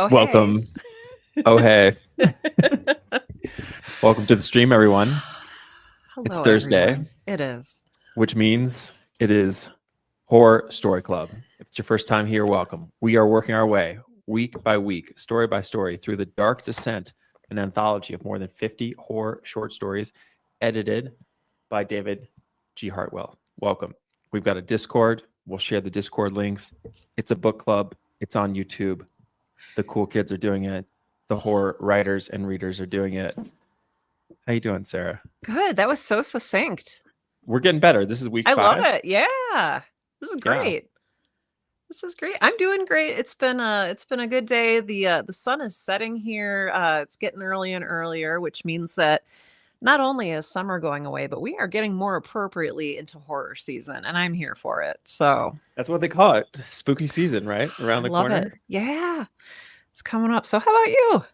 Oh, hey. Welcome. Oh, hey. Welcome to the stream, everyone. It's Hello, Thursday, everyone. It is. which means it is Horror Story Club. If it's your first time here, welcome. We are working our way week by week, story by story, through the dark descent, an anthology of more than 50 horror short stories edited by David G. Hartwell. Welcome. We've got a Discord. We'll share the Discord links. It's a book club. It's on YouTube. The cool kids are doing it. The horror writers and readers are doing it. How you doing, Sarah? Good. That was so succinct. We're getting better. This is week I love 5. it. Yeah. This is Yeah. great. This is great. I'm doing great. It's been a good day. The sun is setting here. It's getting earlier and earlier, which means that not only is summer going away, but we are getting more appropriately into horror season, and I'm here for it. So That's what they call it. Spooky season, right? Around I the love it. corner. Yeah. It's coming up. So how about you?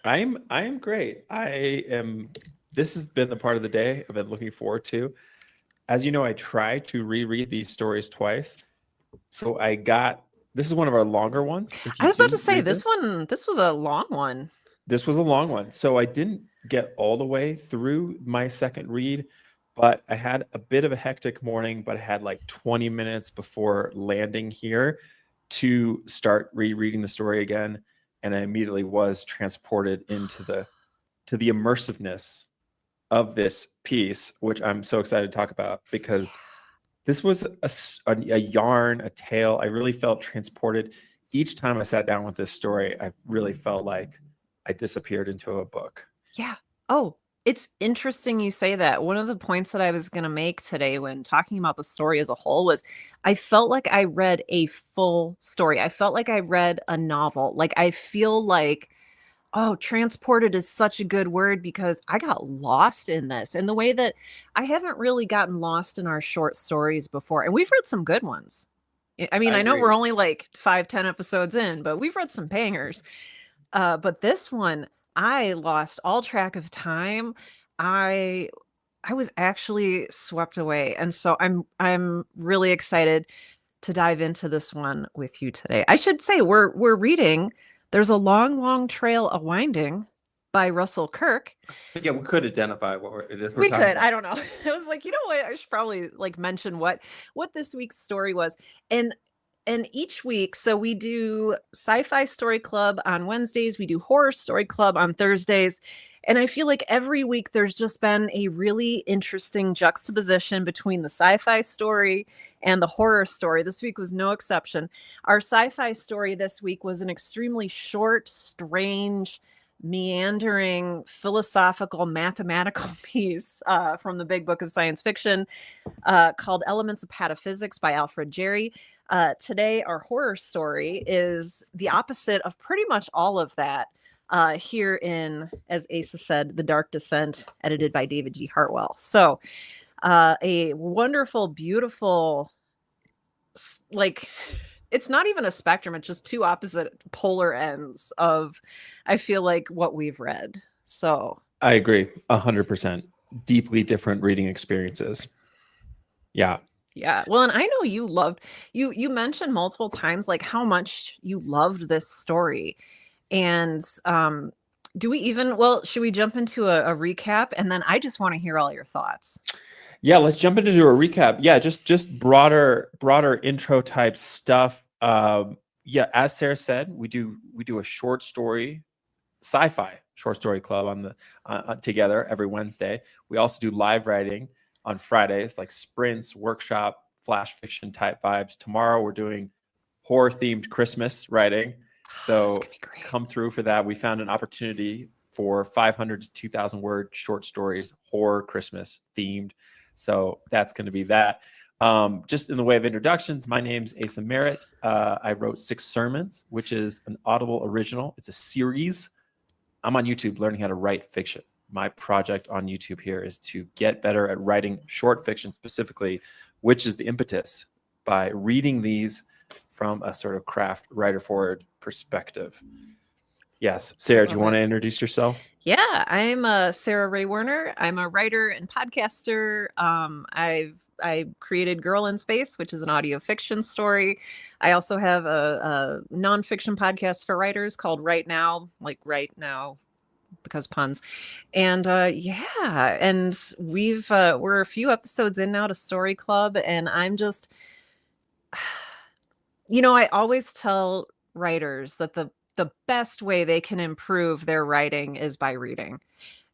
I am great. This has been the part of the day I've been looking forward to. As you know, I try to reread these stories twice. So this is one of our longer ones. I was about to say this was a long one. This was a long one. So I didn't get all the way through my second read, but I had a bit of a hectic morning, but I had like 20 minutes before landing here to start rereading the story again. And I immediately was transported into the immersiveness of this piece, which I'm so excited to talk about because this was a yarn, a tale. I really felt transported. Each time I sat down with this story, I really felt like I disappeared into a book. Yeah. Oh, it's interesting you say that. One of the points that I was going to make today when talking about the story as a whole was I felt like I read a full story. I felt like I read a novel. Like I feel like, oh, transported is such a good word because I got lost in this in the way that I haven't really gotten lost in our short stories before. And we've read some good ones. I mean, I I know agree. we're only like 5-10 episodes in, but we've read some bangers. But this one, I lost all track of time. I I was actually swept away, and so I'm really excited to dive into this one with you today. I should say we're reading There's a Long, Long Trail a Winding by Russell Kirk. But yeah, we could identify what it is we're We talking could. about. I don't know. I was like, you know what? I should probably like mention what this week's story was. And each week, so we do Sci-Fi Story Club on Wednesdays, we do Horror Story Club on Thursdays. And I feel like every week there's just been a really interesting juxtaposition between the sci-fi story and the horror story. This week was no exception. Our sci-fi story this week was an extremely short, strange, meandering, philosophical, mathematical piece from the big book of science fiction called Elements of Pataphysics by Alfred Jerry. Today, our horror story is the opposite of pretty much all of that. Here in, as Asa said, The Dark Descent, edited by David G. Hartwell. So, a wonderful, beautiful, like, it's not even a spectrum. It's just two opposite polar ends of, I feel like, what we've read. So I agree 100%. Deeply different reading experiences. Yeah. yeah. Well, and I know you mentioned multiple times like how much you loved this story. And do we even, well, should we jump into a recap? And then I just want to hear all your thoughts. Yeah, let's jump into a recap. Yeah, just broader intro type stuff. Yeah, as Sarah said, we do a short story, sci-fi short story club on the together every Wednesday. We also do live writing on Fridays, like sprints, workshop, flash fiction type vibes. Tomorrow we're doing horror themed Christmas writing. So come through for that. We found an opportunity for 500 to 2,000 word short stories, horror Christmas themed. So that's going to be that. Just in the way of introductions, my name's Asa Merritt. I wrote 6 Sermons, which is an Audible original. It's a series. I'm on YouTube learning how to write fiction. My project on YouTube here is to get better at writing short fiction specifically, which is the impetus by reading these from a sort of craft writer forward perspective. Yes. Sarah, do you Love want it. to introduce yourself? Yeah, I'm Sarah Ray Werner. I'm a writer and podcaster. I created Girl in Space, which is an audio fiction story. I also have a nonfiction podcast for writers called Right Now, like right now because puns. And yeah, and we're a few episodes in now to Story Club, and I'm just, I always tell writers that the best way they can improve their writing is by reading.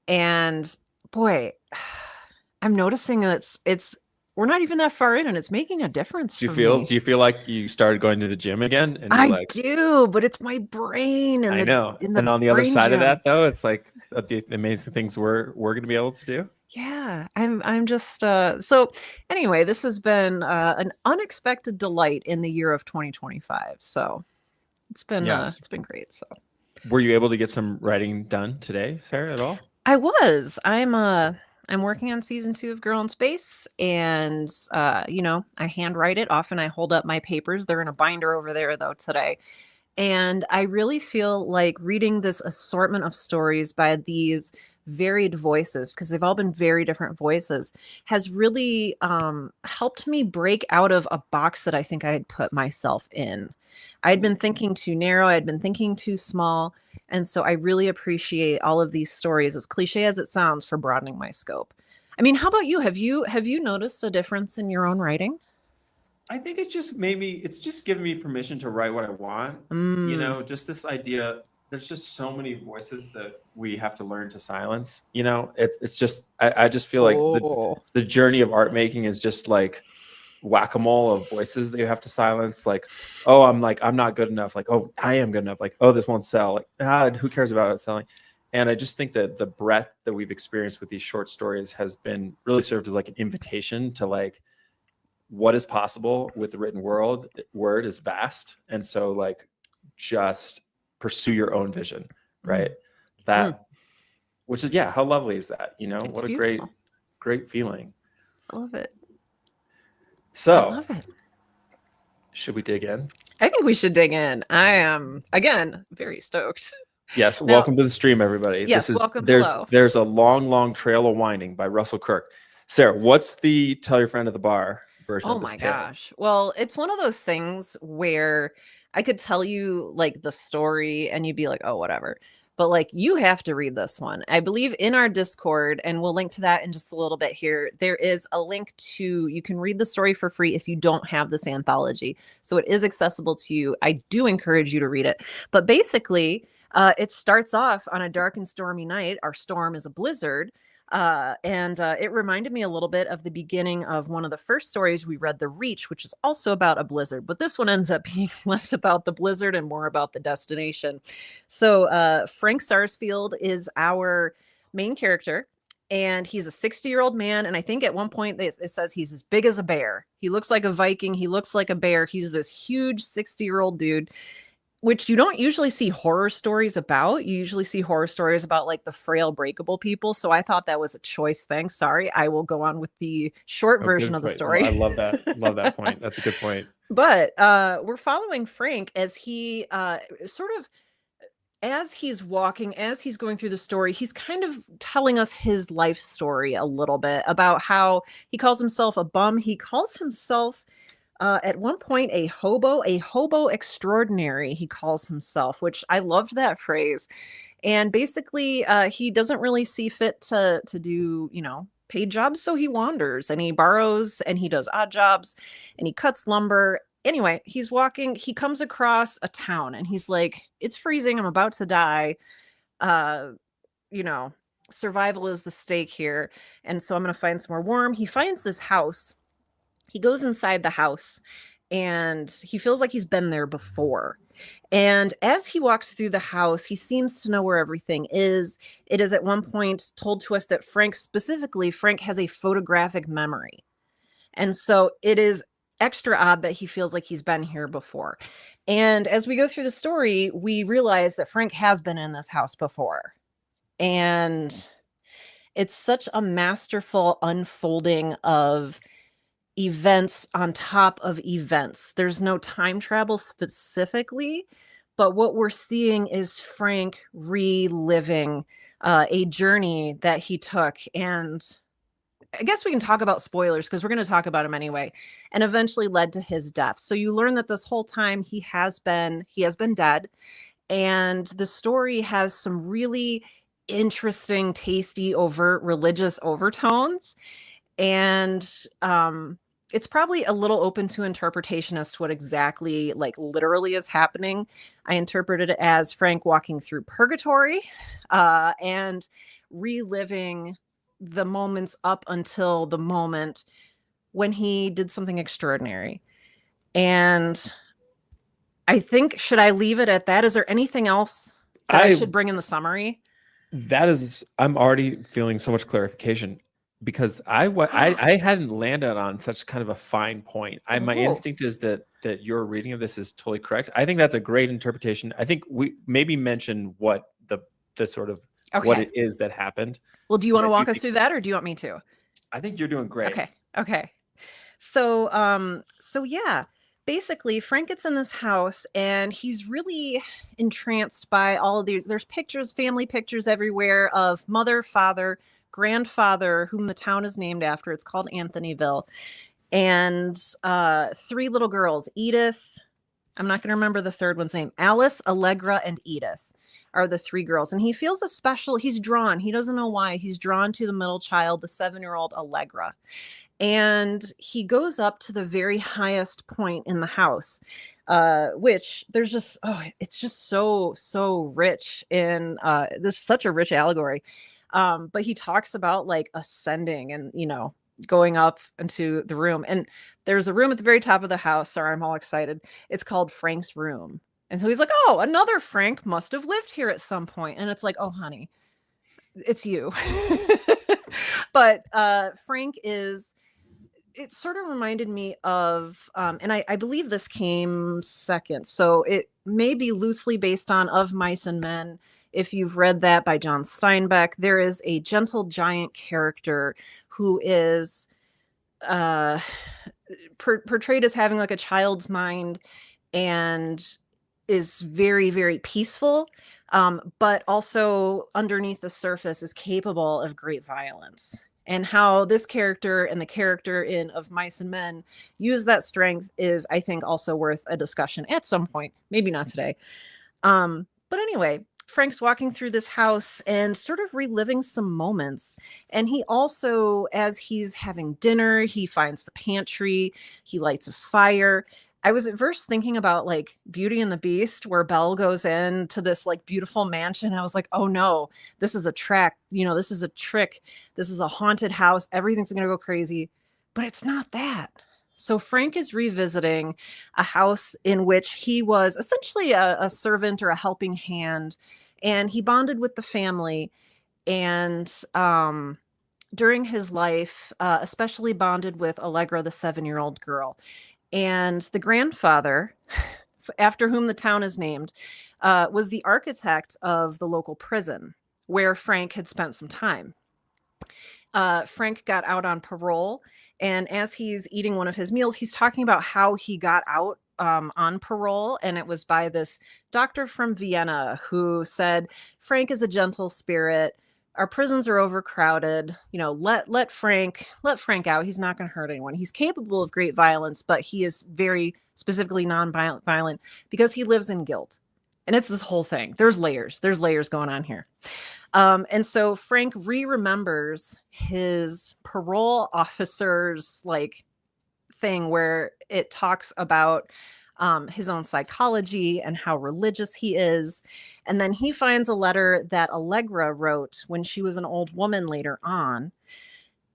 And boy, I'm noticing that it's we're not even that far in and it's making a difference Do you for feel me. do you feel like you started going to the gym again and you're I like, do, but it's my brain and I the know. in And the on the other brain side of gym. that though, it's like the amazing things we're going to be able to do. Yeah, I'm just so anyway, this has been an unexpected delight in the year of 2025. So Yes. it's been great. So Were you able to get some writing done today, Sarah, at all? I was. I'm working on season 2 of Girl in Space, and I handwrite it. Often I hold up my papers. They're in a binder over there though today. And I really feel like reading this assortment of stories by these varied voices, because they've all been very different voices, has really helped me break out of a box that I think I had put myself in. I'd been thinking too narrow, I'd been thinking too small. And so I really appreciate all of these stories, as cliche as it sounds, for broadening my scope. I mean, how about you? Have you noticed a difference in your own writing? I think it's just giving me permission to write what I want. Mm. Just this idea. There's just so many voices that we have to learn to silence. It's just I just feel like Oh. the journey of art making is just like whack-a-mole of voices that you have to silence. Like, oh, I'm not good enough. Like, oh, I am good enough. Like, oh, this won't sell. Like, who cares about it selling? And I just think that the breadth that we've experienced with these short stories has been really served as like an invitation to like what is possible with the written word is vast. And so like just pursue your own vision, right? Mm. Mm. That which is, yeah, how lovely is that? It's What a great, beautiful. great feeling. I love it. I So love it. should we dig in? I think we should dig in. I am, again, very stoked. Yes, Now, welcome to the stream, everybody. yes, welcome. There's Hello. there's a long, long trail of winding by Russell Kirk. Sarah, what's the tell your friend at the bar version Oh of this my tale? gosh. Well, it's one of those things where I could tell you like the story and you'd be like, oh, whatever. But like you have to read this one. I believe in our Discord, and we'll link to that in just a little bit here. There is a link to you can read the story for free if you don't have this anthology. So it is accessible to you. I do encourage you to read it. But basically, it starts off on a dark and stormy night. Our storm is a blizzard. And it reminded me a little bit of the beginning of one of the first stories we read, The Reach, which is also about a blizzard, but this one ends up being less about the blizzard and more about the destination. So Frank Sarsfield is our main character, and he's a 60-year-old man. And I think at one point it says he's as big as a bear. He looks like a Viking. He looks like a bear. He's this huge 60-year-old dude, which you don't usually see horror stories about. You usually see horror stories about like the frail, breakable people. So I thought that was a choice thing. Sorry, I will go on with the short Oh, version good of the point. I story. love that. Love that point. That's a good point. But we're following Frank as he sort of as he's walking, as he's going through the story, he's kind of telling us his life story a little bit about how he calls himself a bum. He calls himself at one point a hobo extraordinary, he calls himself, which I loved that phrase. And basically, he doesn't really see fit to do, paid jobs, so he wanders and he borrows and he does odd jobs and he cuts lumber. Anyway, he's walking, he comes across a town and he's like, it's freezing, I'm about to die. Uh, you know, Survival is the stake here. And so I'm gonna find somewhere warm. He finds this house. He goes inside the house and he feels like he's been there before. And as he walks through the house, he seems to know where everything is. It is at one point told to us that Frank has a photographic memory. And so it is extra odd that he feels like he's been here before. And as we go through the story, we realize that Frank has been in this house before. And it's such a masterful unfolding of events on top of events. There's no time travel specifically, But what we're seeing is Frank reliving a journey that he took. And I guess we can talk about spoilers because we're going to talk about him anyway, and eventually led to his death. So you learn that this whole time he has been dead, and the story has some really interesting, tasty, overt religious overtones. And it's probably a little open to interpretation as to what exactly, like, literally is happening. I interpreted it as Frank walking through purgatory and reliving the moments up until the moment when he did something extraordinary. And I think, should I leave it at that? Is there anything else that I I should bring in the summary? That is, I'm already feeling so much clarification because I hadn't landed on such kind of a fine point. My Oh, instinct is that your reading of this is totally correct. I think that's a great interpretation. I think we maybe mention what the sort of what okay. it is that happened, Well, do you because want I to do walk us think through that, or do you want me to? I think you're doing great. Okay. Okay. So yeah, basically Frank gets in this house and he's really entranced by all of these. There's pictures, family pictures everywhere of mother, father, grandfather, whom the town is named after. It's called Anthonyville. And three little girls, Edith, I'm not going to remember the third one's name. Alice, Allegra, and Edith are the three girls. And he feels he's drawn. He doesn't know why. He's drawn to the middle child, the 7-year-old Allegra. And he goes up to the very highest point in the house, which there's just, it's just so rich in this is such a rich allegory. But he talks about like ascending and, going up into the room. And there's a room at the very top of the house. Sorry, I'm all excited. It's called Frank's room. And so he's like, oh, another Frank must have lived here at some point. And it's like, oh, honey, it's you. But Frank is, it sort of reminded me of, and I believe this came second. So it may be loosely based on Of Mice and Men. If you've read that by John Steinbeck, there is a gentle giant character who is portrayed as having like a child's mind and is very, very peaceful, but also underneath the surface is capable of great violence. And how this character and the character in Of Mice and Men use that strength is, I think, also worth a discussion at some point. Maybe not today. But anyway, Frank's walking through this house and sort of reliving some moments. And he also, as he's having dinner, he finds the pantry, he lights a fire. I was at first thinking about like Beauty and the Beast, where Belle goes in to this like beautiful mansion. I was like, oh no, this is a track. This is a trick. This is a haunted house. Everything's going to go crazy. But it's not that. So Frank is revisiting a house in which he was essentially a servant or a helping hand, and he bonded with the family. And during his life, especially bonded with Allegra, the 7-year-old girl. And the grandfather, after whom the town is named, was the architect of the local prison where Frank had spent some time. Frank got out on parole, and as he's eating one of his meals, he's talking about how he got out on parole, and it was by this doctor from Vienna who said, Frank is a gentle spirit. Our prisons are overcrowded. Let Frank out. He's not going to hurt anyone. He's capable of great violence, but he is very specifically non-violent because he lives in guilt. And it's this whole thing. There's layers going on here. And so Frank remembers his parole officer's like thing where it talks about his own psychology and how religious he is. And then he finds a letter that Allegra wrote when she was an old woman later on.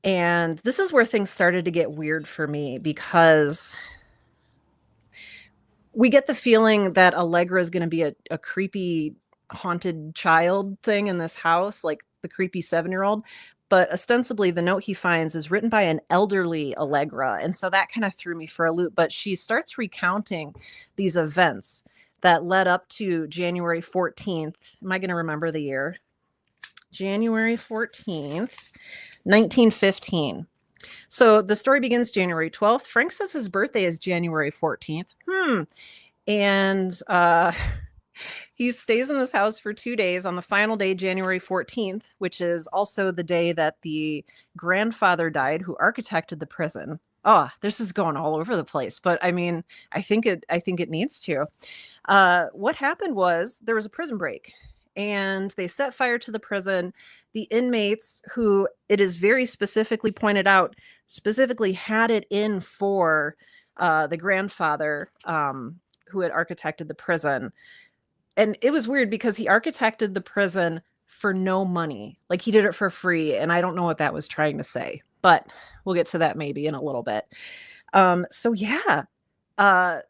And this is where things started to get weird for me, because we get the feeling that Allegra is going to be a creepy haunted child thing in this house, like the creepy 7-year-old. But ostensibly the note he finds is written by an elderly Allegra. And so that kind of threw me for a loop. But she starts recounting these events that led up to January 14th. Am I going to remember the year? January 14th, 1915. So the story begins January 12th. Frank says his birthday is January 14th. And He stays in this house for 2 days. On the final day, January 14th, which is also the day that the grandfather died who architected the prison. Oh, this is going all over the place, but I mean, I think it needs to. What happened was there was a prison break and they set fire to the prison. The inmates, who it is very specifically pointed out, specifically had it in for the grandfather who had architected the prison. And it was weird because he architected the prison for no money. Like he did it for free. And I don't know what that was trying to say, but we'll get to that maybe in a little bit. So yeah,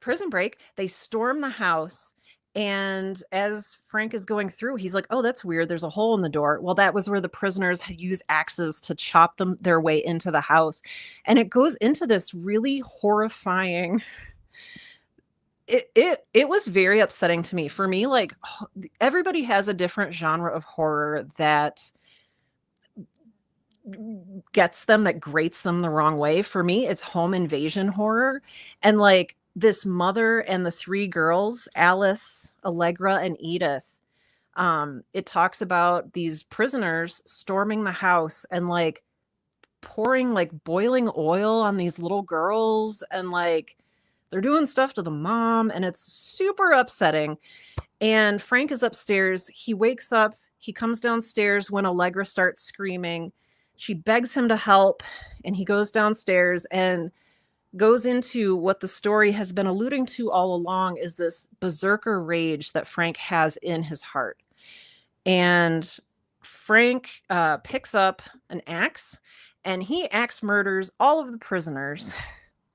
prison break, they storm the house. And as Frank is going through, he's like, oh, that's weird. There's a hole in the door. Well, that was where the prisoners had used axes to chop them their way into the house. And it goes into this really horrifying. It was very upsetting to me. For me, like everybody has a different genre of horror that gets them, that grates them the wrong way. For me, it's home invasion horror. And like this mother and the three girls, Alice, Allegra, and Edith, it talks about these prisoners storming the house and like pouring like boiling oil on these little girls, and like they're doing stuff to the mom, and it's super upsetting. And Frank is upstairs. He wakes up. He comes downstairs when Allegra starts screaming. She begs him to help, and he goes downstairs and goes into what the story has been alluding to all along, is this berserker rage that Frank has in his heart. And Frank picks up an axe, and he axe murders all of the prisoners.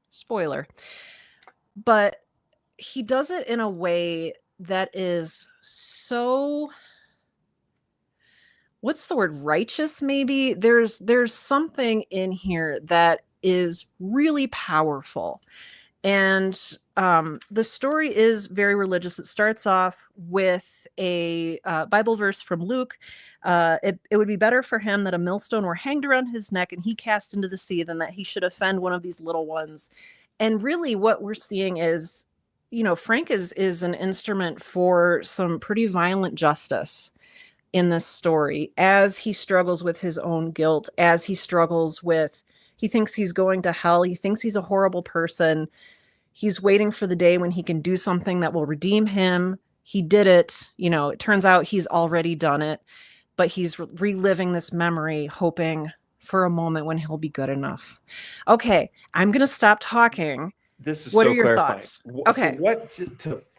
Spoiler. But he does it in a way that is so, what's the word, righteous maybe. There's something in here that is really powerful. And the story is very religious. It starts off with a Bible verse from Luke. It would be better for him that a millstone were hanged around his neck and he cast into the sea than that he should offend one of these little ones. And really what we're seeing is, Frank is an instrument for some pretty violent justice in this story, as he struggles with his own guilt, as he struggles with, he thinks he's going to hell. He thinks he's a horrible person. He's waiting for the day when he can do something that will redeem him. He did it. It turns out he's already done it, but he's reliving this memory, hoping for a moment when he'll be good enough. Okay, I'm going to stop talking. This is what so are your clarifying. thoughts? Okay. So what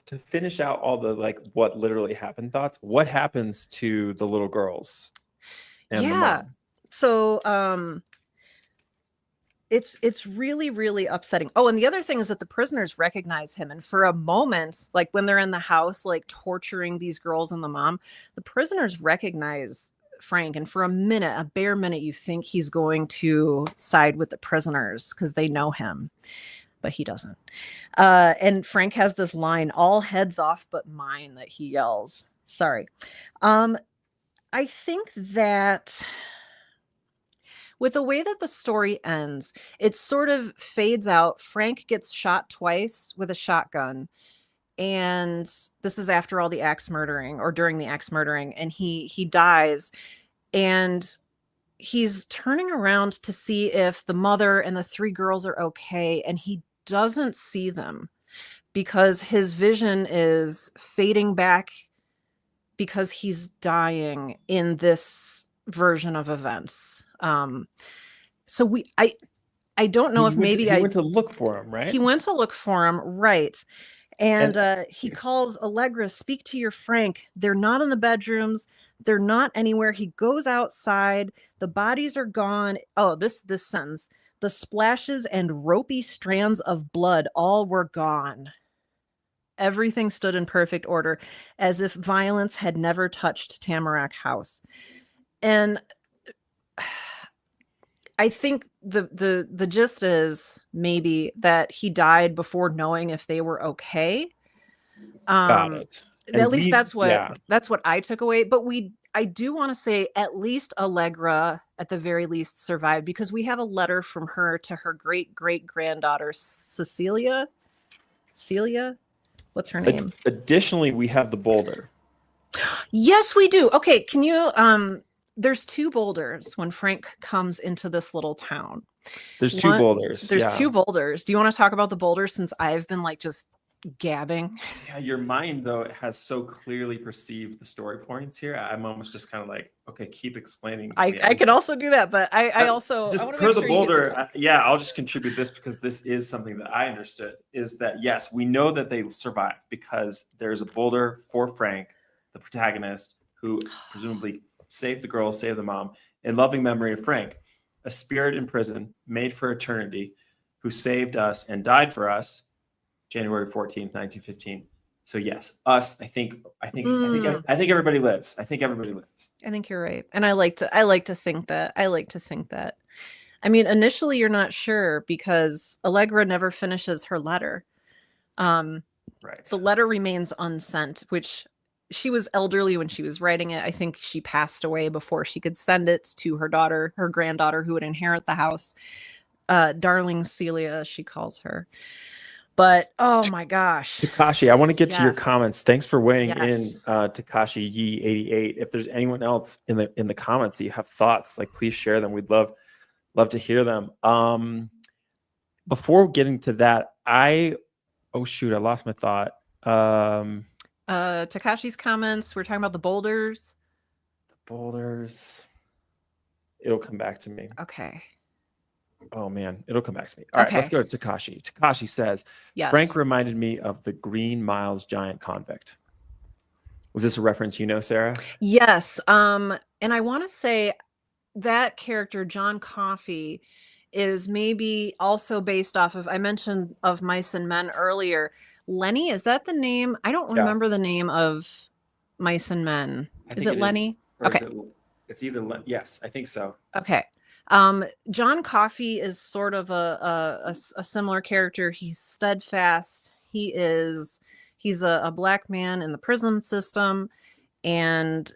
to finish out all the like what literally happened thoughts? What happens to the little girls and the mom? So it's really, really upsetting. Oh, and the other thing is that the prisoners recognize him. And for a moment, like when they're in the house, like torturing these girls and the mom, the prisoners recognize Frank. And for a minute, a bare minute, you think he's going to side with the prisoners because they know him, but he doesn't. And Frank has this line, all heads off but mine, that he yells. Sorry. I think that with the way that the story ends, it sort of fades out. Frank gets shot twice with a shotgun. And this is after all the axe murdering, or during the axe murdering, and he dies. And he's turning around to see if the mother and the three girls are okay, and he doesn't see them because his vision is fading back because he's dying in this version of events. So I don't know if maybe he went to look for him, right? He went to look for him, right? And he calls Allegra, speak to your Frank. They're not in the bedrooms. They're not anywhere. He goes outside. The bodies are gone. Oh, this sentence. The splashes and ropey strands of blood all were gone. Everything stood in perfect order, as if violence had never touched Tamarack House. And I think the gist is maybe that he died before knowing if they were okay. Got it. At least that's what I took away. But I do want to say at least Allegra, at the very least, survived, because we have a letter from her to her great-great-granddaughter, Celia. What's her name? Additionally, we have the boulder. Yes, we do. Okay, can you there's two boulders when Frank comes into this little town. There's two boulders. There's Yeah. two boulders. Do you want to talk about the boulders since I've been like just gabbing? Yeah, your mind though has so clearly perceived the story points here. I'm almost just kind of like, okay, keep explaining. I could also do that, but I also just I per the boulder. Yeah, I'll just contribute this because this is something that I understood. Is that yes, we know that they survived because there's a boulder for Frank, the protagonist, who presumably saved the girl, saved the mom, in loving memory of Frank, a spirit in prison made for eternity, who saved us and died for us, January 14th, 1915. So yes, us. I think everybody lives. I think everybody lives. I think you're right, and I like to think that. I mean, initially you're not sure because Allegra never finishes her letter. Right. The letter remains unsent, which she was elderly when she was writing it. I think she passed away before she could send it to her daughter, her granddaughter, who would inherit the house. Darling Celia, she calls her. But oh my gosh, Takashi, I want to get to your Yes. comments. Thanks for weighing Yes. in, Takashi Yi 88. If there's anyone else in the comments that you have thoughts, like please share them. We'd love to hear them. Before getting to that, oh shoot, I lost my thought. Takashi's comments. We're talking about the boulders. The boulders. It'll come back to me. Okay. Oh man, it'll come back to me. All right, let's go to Takashi. Takashi says, Yes. Frank reminded me of the Green Miles giant convict. Was this a reference you know, Sarah? Yes. And I want to say that character, John Coffey, is maybe also based off of, I mentioned of Mice and Men earlier. Lenny, is that the name? I don't remember the name of Mice and Men. Is it Lenny? Okay. It's either, yes, I think so. Okay. John Coffey is sort of a similar character. He's steadfast. He's a black man in the prison system, and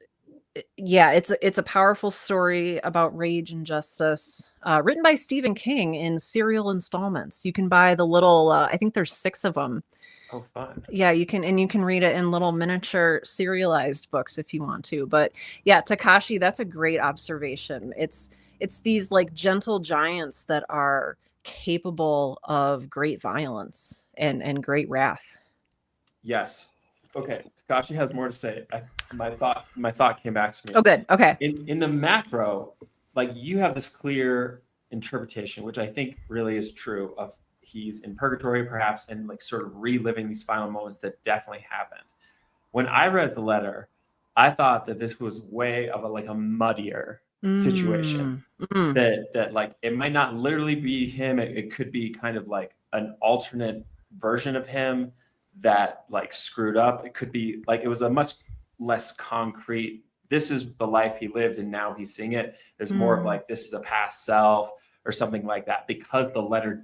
yeah, it's a powerful story about rage and justice, written by Stephen King in serial installments. You can buy the little, I think there's 6 of them. Oh, fun. Yeah, you can read it in little miniature serialized books if you want to. But yeah, Takashi, that's a great observation. It's these like gentle giants that are capable of great violence and great wrath. Yes. Okay. Takashi has more to say. My thought came back to me. Oh, good. Okay. In the macro, like you have this clear interpretation, which I think really is true of he's in purgatory perhaps and like sort of reliving these final moments that definitely happened. When I read the letter, I thought that this was way of a muddier situation. That like it might not literally be him. It could be kind of like an alternate version of him that like screwed up. It could be like it was a much less concrete, this is the life he lived and now he's seeing it. There's more of like this is a past self or something like that, because the letter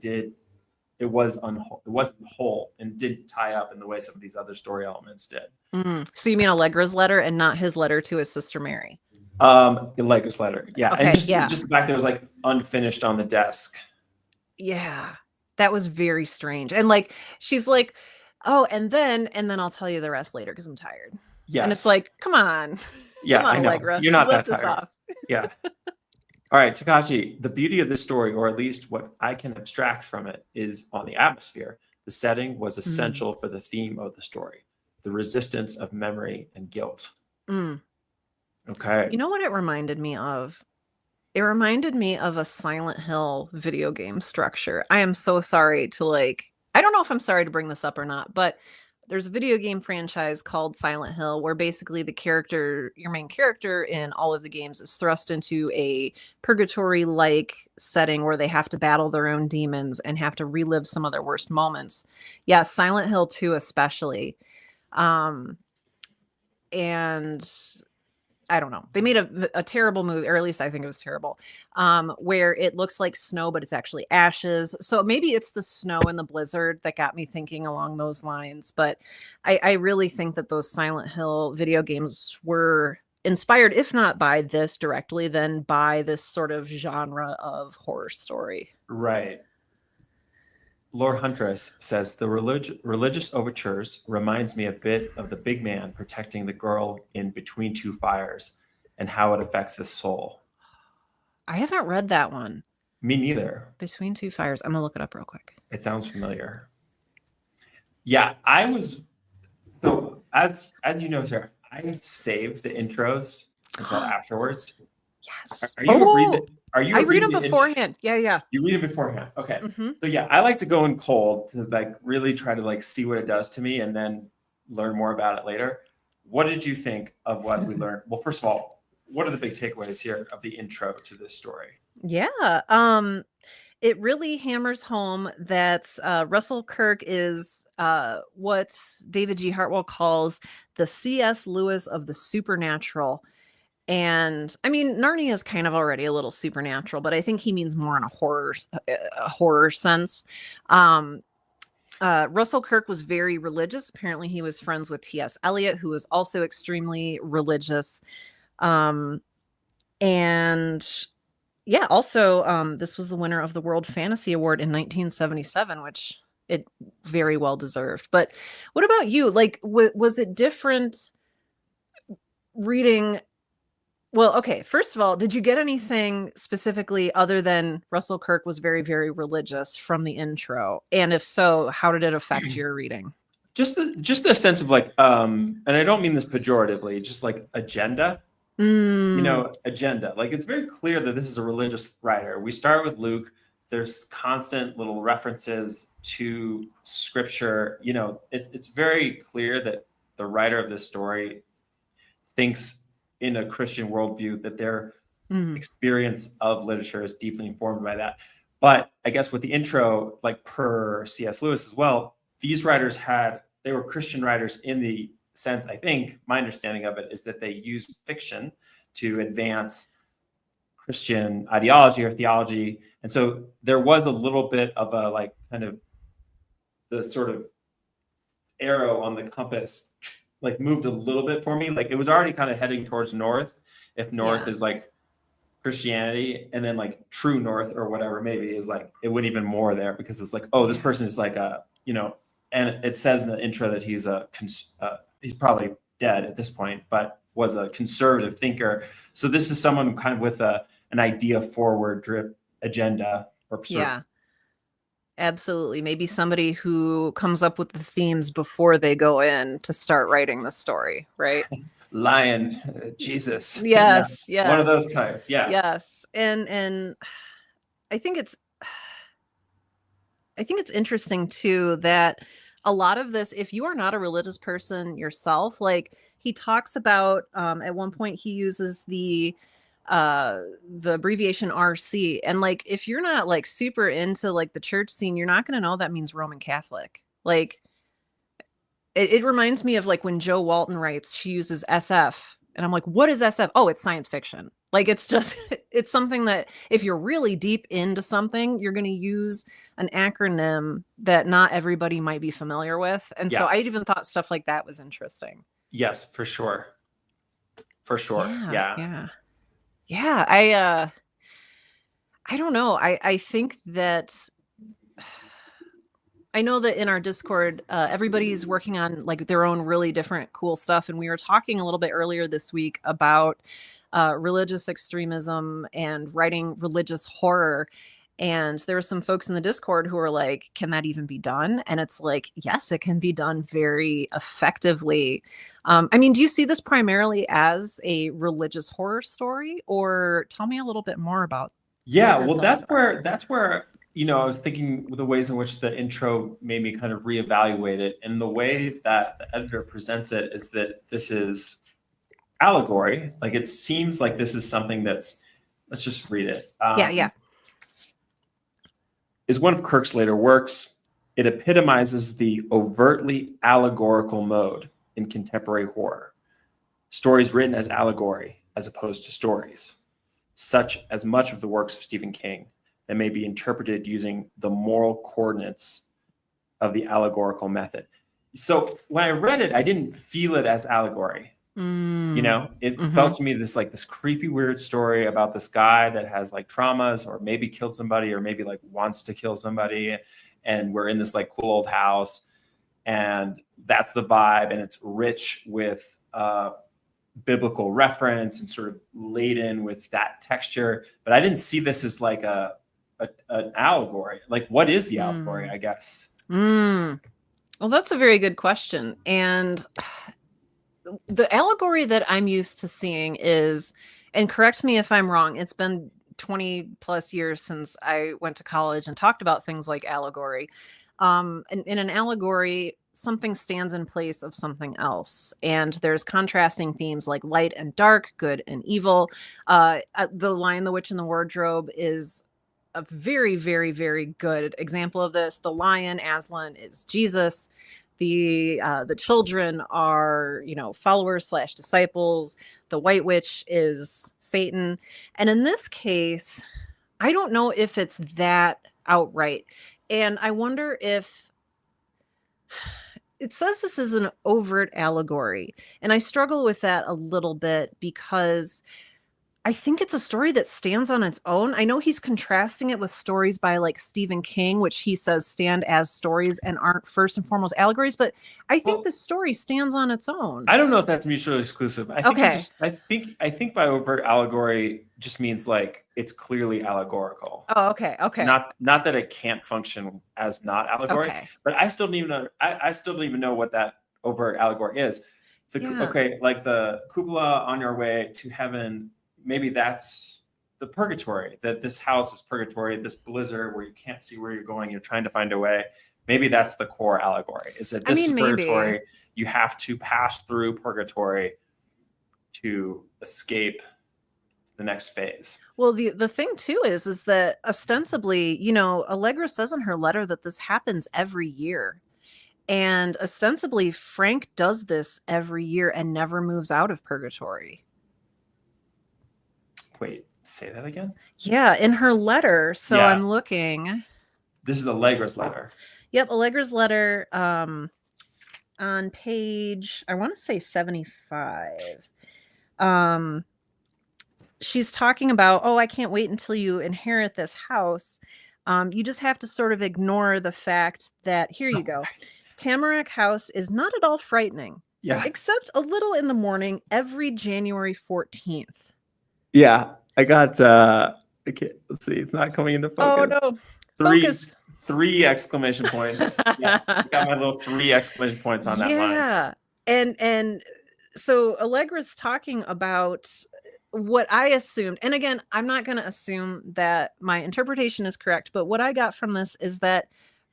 it wasn't whole and didn't tie up in the way some of these other story elements did. So you mean Allegra's letter and not his letter to his sister Mary? Allegra's letter, yeah. Okay, and just the fact that it was like unfinished on the desk. Yeah, that was very strange. And like she's like, oh, and then I'll tell you the rest later because I'm tired. Yes. And it's like, come on. Yeah, come on, I know. Allegra. You're not you that left us tired. off. Yeah. All right, Takashi, the beauty of this story, or at least what I can abstract from it, is on the atmosphere. The setting was essential for the theme of the story, the resistance of memory and guilt. Okay. You know what it reminded me of? It reminded me of a Silent Hill video game structure. I am so sorry to I don't know if I'm sorry to bring this up or not, but there's a video game franchise called Silent Hill where basically your main character in all of the games is thrust into a purgatory-like setting where they have to battle their own demons and have to relive some of their worst moments. Yeah, Silent Hill 2 especially. And I don't know. They made a terrible movie, or at least I think it was terrible, where it looks like snow, but it's actually ashes. So maybe it's the snow and the blizzard that got me thinking along those lines. But I really think that those Silent Hill video games were inspired, if not by this directly, then by this sort of genre of horror story. Right. Lord Huntress says the religious overtures reminds me a bit of the big man protecting the girl in Between Two Fires and how it affects his soul. I haven't read that one. Me neither. Between Two Fires. I'm gonna look it up real quick. It sounds familiar. Yeah, I was so as you know, Sarah, I saved the intros until afterwards. Yes. Are you a read? Are you? I a read them the beforehand. Yeah. You read it beforehand. Okay. Mm-hmm. So yeah, I like to go in cold to like really try to like see what it does to me and then learn more about it later. What did you think of what we learned? Well, first of all, what are the big takeaways here of the intro to this story? Yeah. It really hammers home that Russell Kirk is what David G. Hartwell calls the C.S. Lewis of the supernatural. And I mean, Narnia is kind of already a little supernatural, but I think he means more in a horror sense. Russell Kirk was very religious. Apparently, he was friends with T.S. Eliot, who was also extremely religious. And yeah, also, this was the winner of the World Fantasy Award in 1977, which it very well deserved. But what about you? Like, was it different reading? Well, okay, first of all, did you get anything specifically other than Russell Kirk was very, very religious from the intro? And if so, how did it affect your reading? Just the sense of like, and I don't mean this pejoratively, just like agenda. Agenda. Like it's very clear that this is a religious writer. We start with Luke. There's constant little references to scripture. It's very clear that the writer of this story thinks in a Christian worldview that their experience of literature is deeply informed by that. But I guess with the intro, like per C.S. Lewis as well, these writers they were Christian writers in the sense, I think, my understanding of it is that they used fiction to advance Christian ideology or theology. And so there was a little bit of a like kind of the sort of arrow on the compass like moved a little bit for me. Like it was already kind of heading towards north. If north is like Christianity, and then like true north or whatever maybe is like it went even more there because it's like, oh, this person is like and it said in the intro that he's he's probably dead at this point, but was a conservative thinker. So this is someone kind of with an idea forward drip agenda or Absolutely. Maybe somebody who comes up with the themes before they go in to start writing the story, right? Lion, Jesus. Yes, yes. One of those types. Yeah. Yes. And I think it's interesting too that a lot of this, if you are not a religious person yourself, like he talks about at one point he uses the abbreviation RC, and like if you're not like super into like the church scene, you're not going to know that means Roman Catholic. Like it reminds me of like when Joe Walton writes, she uses SF, and I'm like, what is SF? Oh, it's science fiction. Like it's just it's something that if you're really deep into something, you're going to use an acronym that not everybody might be familiar with. And so I even thought stuff like that was interesting. Yes, for sure. For sure. Yeah. I don't know. I think that I know that in our Discord, everybody's working on like their own really different cool stuff. And we were talking a little bit earlier this week about religious extremism and writing religious horror. And there were some folks in the Discord who were like, can that even be done? And it's like, yes, it can be done very effectively. I mean, do you see this primarily as a religious horror story, or tell me a little bit more about? Yeah, well, that's where I was thinking the ways in which the intro made me kind of reevaluate it. And the way that the editor presents it is that this is allegory. Like it seems like this is something that's, let's just read it. Is one of Kirk's later works. It epitomizes the overtly allegorical mode in contemporary horror. Stories written as allegory as opposed to stories, such as much of the works of Stephen King that may be interpreted using the moral coordinates of the allegorical method. So when I read it, I didn't feel it as allegory. You know, it felt to me this creepy, weird story about this guy that has like traumas, or maybe killed somebody, or maybe like wants to kill somebody. And we're in this like cool old house, and that's the vibe. And it's rich with biblical reference and sort of laden with that texture. But I didn't see this as like an allegory. Like, what is the allegory, I guess? Well, that's a very good question. And the allegory that I'm used to seeing is, and correct me if I'm wrong, it's been 20 plus years since I went to college and talked about things like allegory. In an allegory, something stands in place of something else, and there's contrasting themes like light and dark, good and evil. The Lion, the Witch, and the Wardrobe is a very, very, very good example of this. The lion, Aslan, is Jesus. The children are, followers slash disciples. The White Witch is Satan. And in this case, I don't know if it's that outright. And I wonder if it says this is an overt allegory. And I struggle with that a little bit because I think it's a story that stands on its own. I know he's contrasting it with stories by like Stephen King, which he says stand as stories and aren't first and foremost allegories, but I think this story stands on its own. I don't know if that's mutually exclusive. I think I think by overt allegory just means like it's clearly allegorical. Oh, okay. Okay. Not that it can't function as not allegory, but I still don't even know. I still don't even know what that overt allegory is. Okay, like the cupola on your way to heaven. Maybe that's the purgatory, that this house is purgatory, this blizzard where you can't see where you're going, you're trying to find a way. Maybe that's the core allegory, is that this is purgatory. Maybe. You have to pass through purgatory to escape the next phase. Well, the thing too is that ostensibly, Allegra says in her letter that this happens every year. And ostensibly, Frank does this every year and never moves out of purgatory. Wait, say that again? Yeah, in her letter. So I'm looking. This is Allegra's letter. Yep, Allegra's letter on page, I want to say 75. She's talking about, I can't wait until you inherit this house. You just have to sort of ignore the fact that, here you go. Tamarack House is not at all frightening. Yeah. Except a little in the morning every January 14th. Yeah, I got okay, let's see, it's not coming into focus. Oh no. Three exclamation points. Yeah, I got my little 3 exclamation points on that line. Yeah. And so Allegra's talking about what I assumed, and again, I'm not going to assume that my interpretation is correct, but what I got from this is that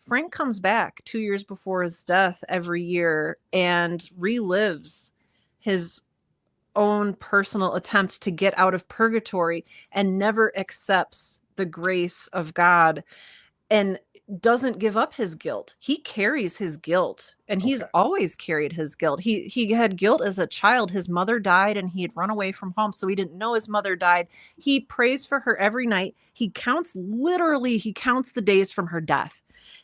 Frank comes back 2 years before his death every year and relives his own personal attempt to get out of purgatory and never accepts the grace of God and doesn't give up his guilt. He carries his guilt, and he's always carried his guilt. He had guilt as a child. His mother died and he had run away from home, so he didn't know his mother died. He prays for her every night. He counts the days from her death.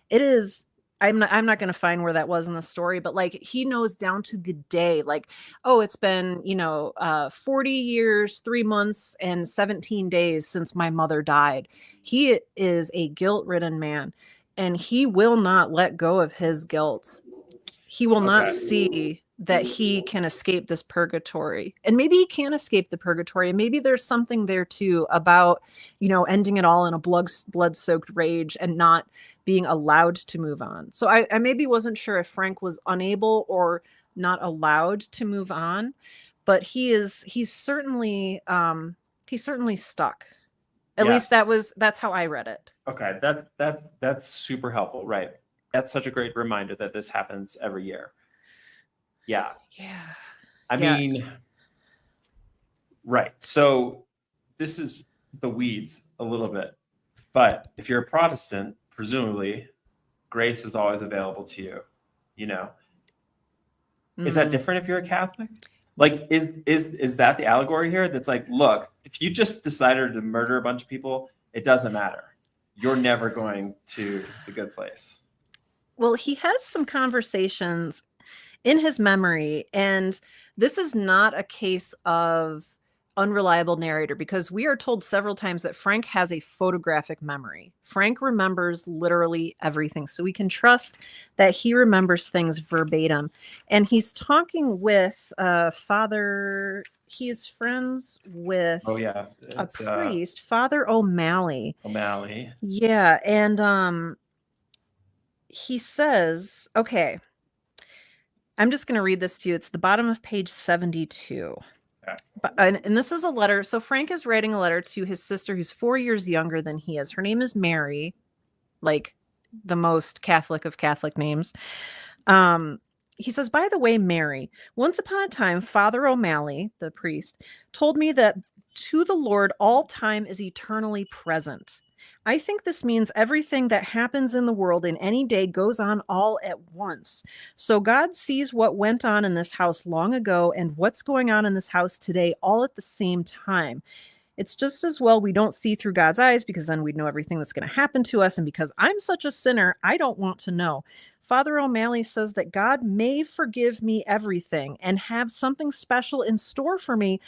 It is, I'm not going to find where that was in the story, but like he knows down to the day, like, it's been, 40 years, 3 months and 17 days since my mother died. He is a guilt-ridden man, and he will not let go of his guilt. He will not see that he can escape this purgatory. And maybe he can escape the purgatory. And maybe there's something there too about, ending it all in a blood-soaked rage and not being allowed to move on. So I maybe wasn't sure if Frank was unable or not allowed to move on, but he's certainly stuck. At least that's how I read it. Okay, that's super helpful, right? That's such a great reminder that this happens every year. Yeah. Yeah. I mean, right. So this is the weeds a little bit, but if you're a Protestant, presumably grace is always available to you, Is that different if you're a Catholic? Like, is that the allegory here? That's like, look, if you just decided to murder a bunch of people, it doesn't matter. You're never going to the good place. Well, he has some conversations in his memory. And this is not a case of unreliable narrator, because we are told several times that Frank has a photographic memory. Frank remembers literally everything. So we can trust that he remembers things verbatim. And he's talking with Father, he is friends with Oh yeah, a it's priest, Father O'Malley. O'Malley. Yeah. And he says, okay, I'm just going to read this to you. It's the bottom of page 72. Okay. And this is a letter. So Frank is writing a letter to his sister who's 4 years younger than he is. Her name is Mary, like the most Catholic of Catholic names. He says, by the way, Mary, once upon a time, Father O'Malley, the priest, told me that to the Lord all time is eternally present. I think this means everything that happens in the world in any day goes on all at once. So God sees what went on in this house long ago and what's going on in this house today all at the same time. It's just as well we don't see through God's eyes, because then we'd know everything that's going to happen to us. And because I'm such a sinner, I don't want to know. Father O'Malley says that God may forgive me everything and have something special in store for me,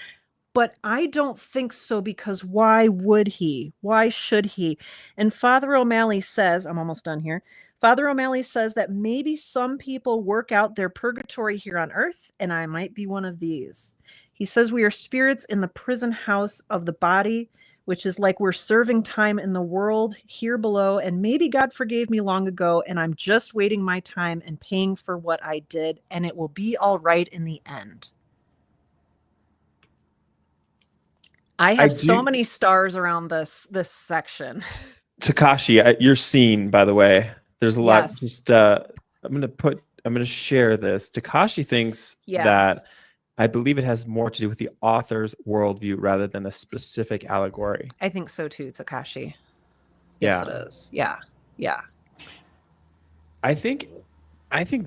but I don't think so, because why would he? Why should he? And Father O'Malley says, I'm almost done here. Father O'Malley says that maybe some people work out their purgatory here on earth, and I might be one of these. He says we are spirits in the prison house of the body, which is like we're serving time in the world here below, and maybe God forgave me long ago, and I'm just waiting my time and paying for what I did, and it will be all right in the end. I have so many stars around this section. Takashi, your scene, by the way, there's a lot. Yes. Just I'm gonna share this. Takashi thinks that I believe it has more to do with the author's worldview rather than a specific allegory. I think so too, Takashi. Yes, it is. Yeah. Yeah. I think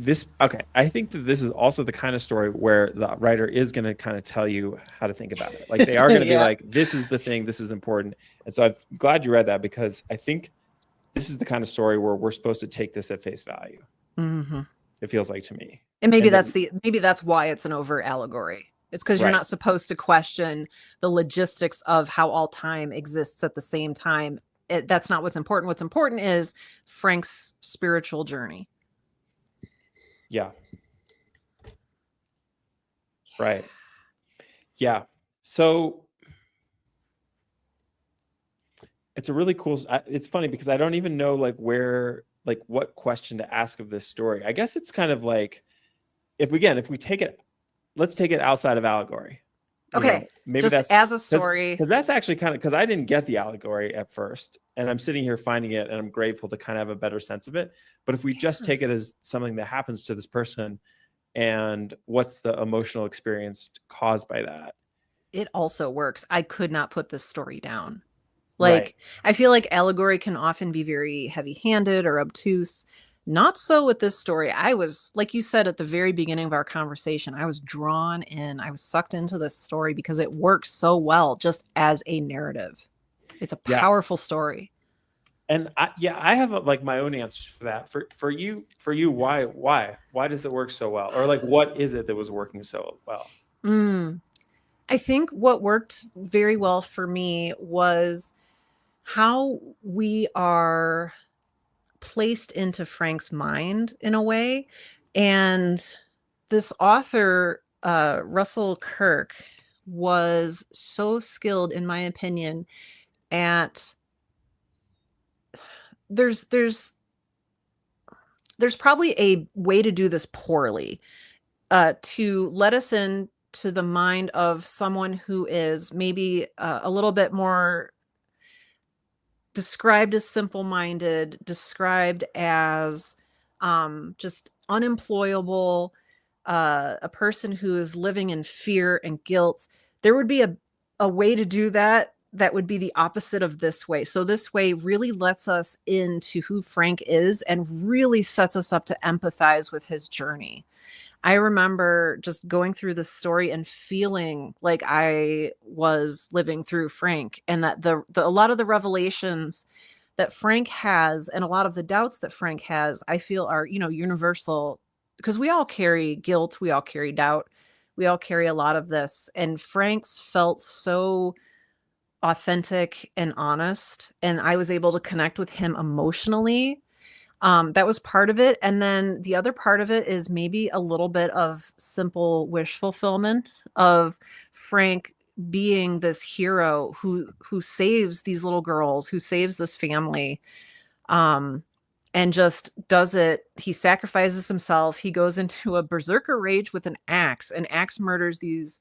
this, okay. I think that this is also the kind of story where the writer is going to kind of tell you how to think about it. Like they are going to be like, this is the thing, this is important. And so I'm glad you read that, because I think this is the kind of story where we're supposed to take this at face value. Mm-hmm. It feels like to me. And maybe that's why it's an overt allegory. It's because you're not supposed to question the logistics of how all time exists at the same time. That's not what's important. What's important is Frank's spiritual journey. Yeah. Right. Yeah. So it's a really cool, it's funny because I don't even know like what question to ask of this story. I guess it's kind of like, if we take it, let's take it outside of allegory. Okay. Maybe just that's as a story. Because that's actually kind of, because I didn't get the allegory at first. And I'm sitting here finding it, and I'm grateful to kind of have a better sense of it. But if we just take it as something that happens to this person, and what's the emotional experience caused by that, it also works. I could not put this story down. Like, I feel like allegory can often be very heavy-handed or obtuse. Not so with this story. I was, like you said at the very beginning of our conversation, I was drawn in. I was sucked into this story because it works so well just as a narrative. It's a powerful story. And I have like my own answers for that. For you, why does it work so well? Or like, what is it that was working so well? I think what worked very well for me was how we are placed into Frank's mind in a way. And this author, Russell Kirk, was so skilled, in my opinion, at there's probably a way to do this poorly, to let us in to the mind of someone who is maybe a little bit more described as simple-minded, described as just unemployable, a person who is living in fear and guilt. There would be a way to do that would be the opposite of this way. So this way really lets us into who Frank is and really sets us up to empathize with his journey. I remember just going through the story and feeling like I was living through Frank, and that a lot of the revelations that Frank has and a lot of the doubts that Frank has, I feel are, universal because we all carry guilt, we all carry doubt, we all carry a lot of this. And Frank's felt so authentic and honest, and I was able to connect with him emotionally. That was part of it. And then the other part of it is maybe a little bit of simple wish fulfillment of Frank being this hero who saves these little girls, who saves this family, um, and just does it. He sacrifices himself. He goes into a berserker rage with an axe, and axe murders these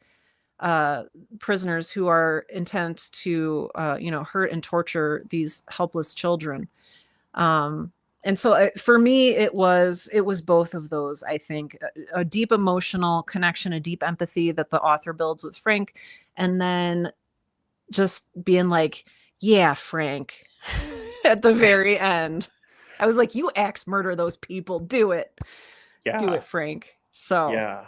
uh, prisoners who are intent to, hurt and torture these helpless children. Um, and so for me, it was both of those. I think a deep emotional connection, a deep empathy that the author builds with Frank, and then just being like, "Yeah, Frank," at the very end. I was like, "You axe murder those people. Do it, do Yeah. it, Frank." So Yeah.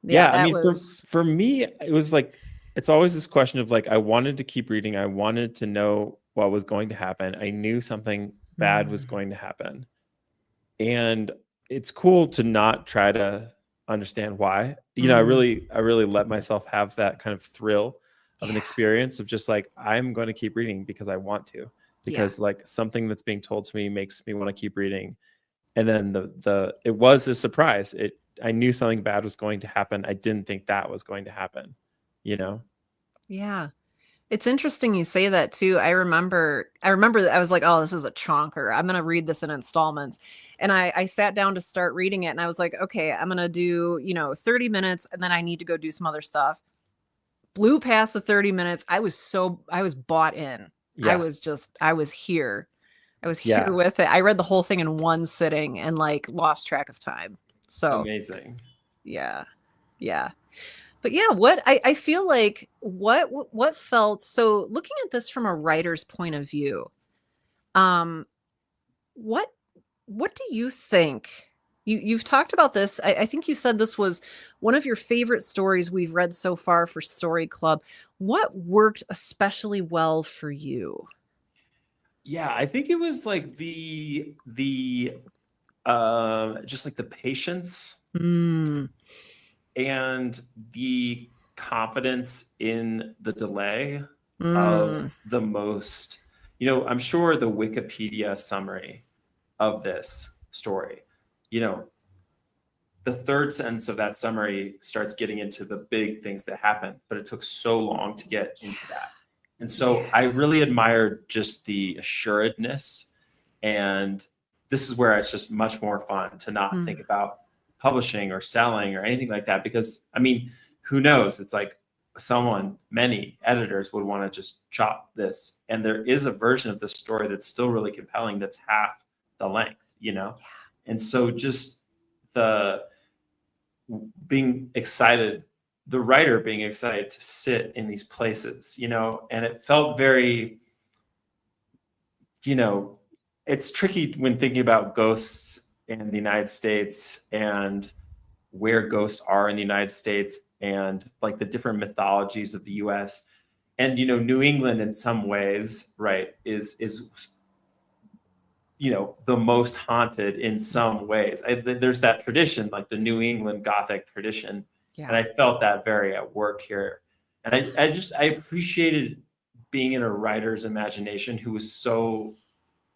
yeah, Yeah. I that mean, was for me, it was like, it's always this question of like, I wanted to keep reading. I wanted to know what was going to happen. I knew something bad was mm, going to happen. And it's cool to not try to understand why. mm, I really let myself have that kind of thrill of an yeah, experience of just like, I'm going to keep reading because I want to, yeah. because like something that's being told to me makes me want to keep reading. And then it was a surprise. I knew something bad was going to happen. I didn't think that was going to happen, you know? Yeah. It's interesting you say that too. I remember that I was like, oh, this is a chonker. I'm gonna read this in installments. And I sat down to start reading it and I was like, okay, I'm gonna do, 30 minutes and then I need to go do some other stuff. Blew past the 30 minutes. I was bought in. Yeah. I was here. I was here Yeah. with it. I read the whole thing in one sitting and like lost track of time. So Amazing. yeah. Yeah. But yeah, what I feel like what felt so looking at this from a writer's point of view, um, what what do you think? You've talked about this. I think you said this was one of your favorite stories we've read so far for Story Club. What worked especially well for you? Yeah, I think it was like the just like the patience Mm, and the confidence in the delay of mm, the most, I'm sure the Wikipedia summary of this story, you know, the third sentence of that summary starts getting into the big things that happen, but it took so long to get into that. And yeah. so I really admired just the assuredness. And this is where it's just much more fun to not think Mm, about publishing or selling or anything like that. Because, I mean, who knows? It's like many editors would want to just chop this. And there is a version of the story that's still really compelling that's half the length, you know? And so just the being excited, the writer being excited to sit in these places, and it felt very, you know, it's tricky when thinking about ghosts in the United States and where ghosts are in the United States and like the different mythologies of the US. And New England in some ways, right, is the most haunted in some ways. There's that tradition, like the New England Gothic tradition, and yeah. I felt that very at work here. And I appreciated being in a writer's imagination who was so.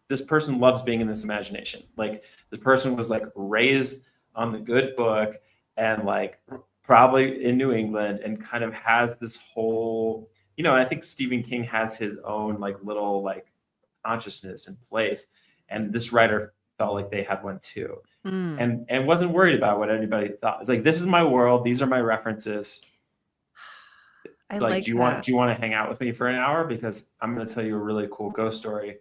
This person loves being in this imagination. Like this person was like raised on the good book and like probably in New England and kind of has this whole. I think Stephen King has his own like little like consciousness in place, and this writer felt like they had one too, Mm, and wasn't worried about what anybody thought. It's like, this is my world, these are my references. I It's like, do like you want that. do you want to hang out with me for an hour, because I'm going to tell you a really cool ghost story.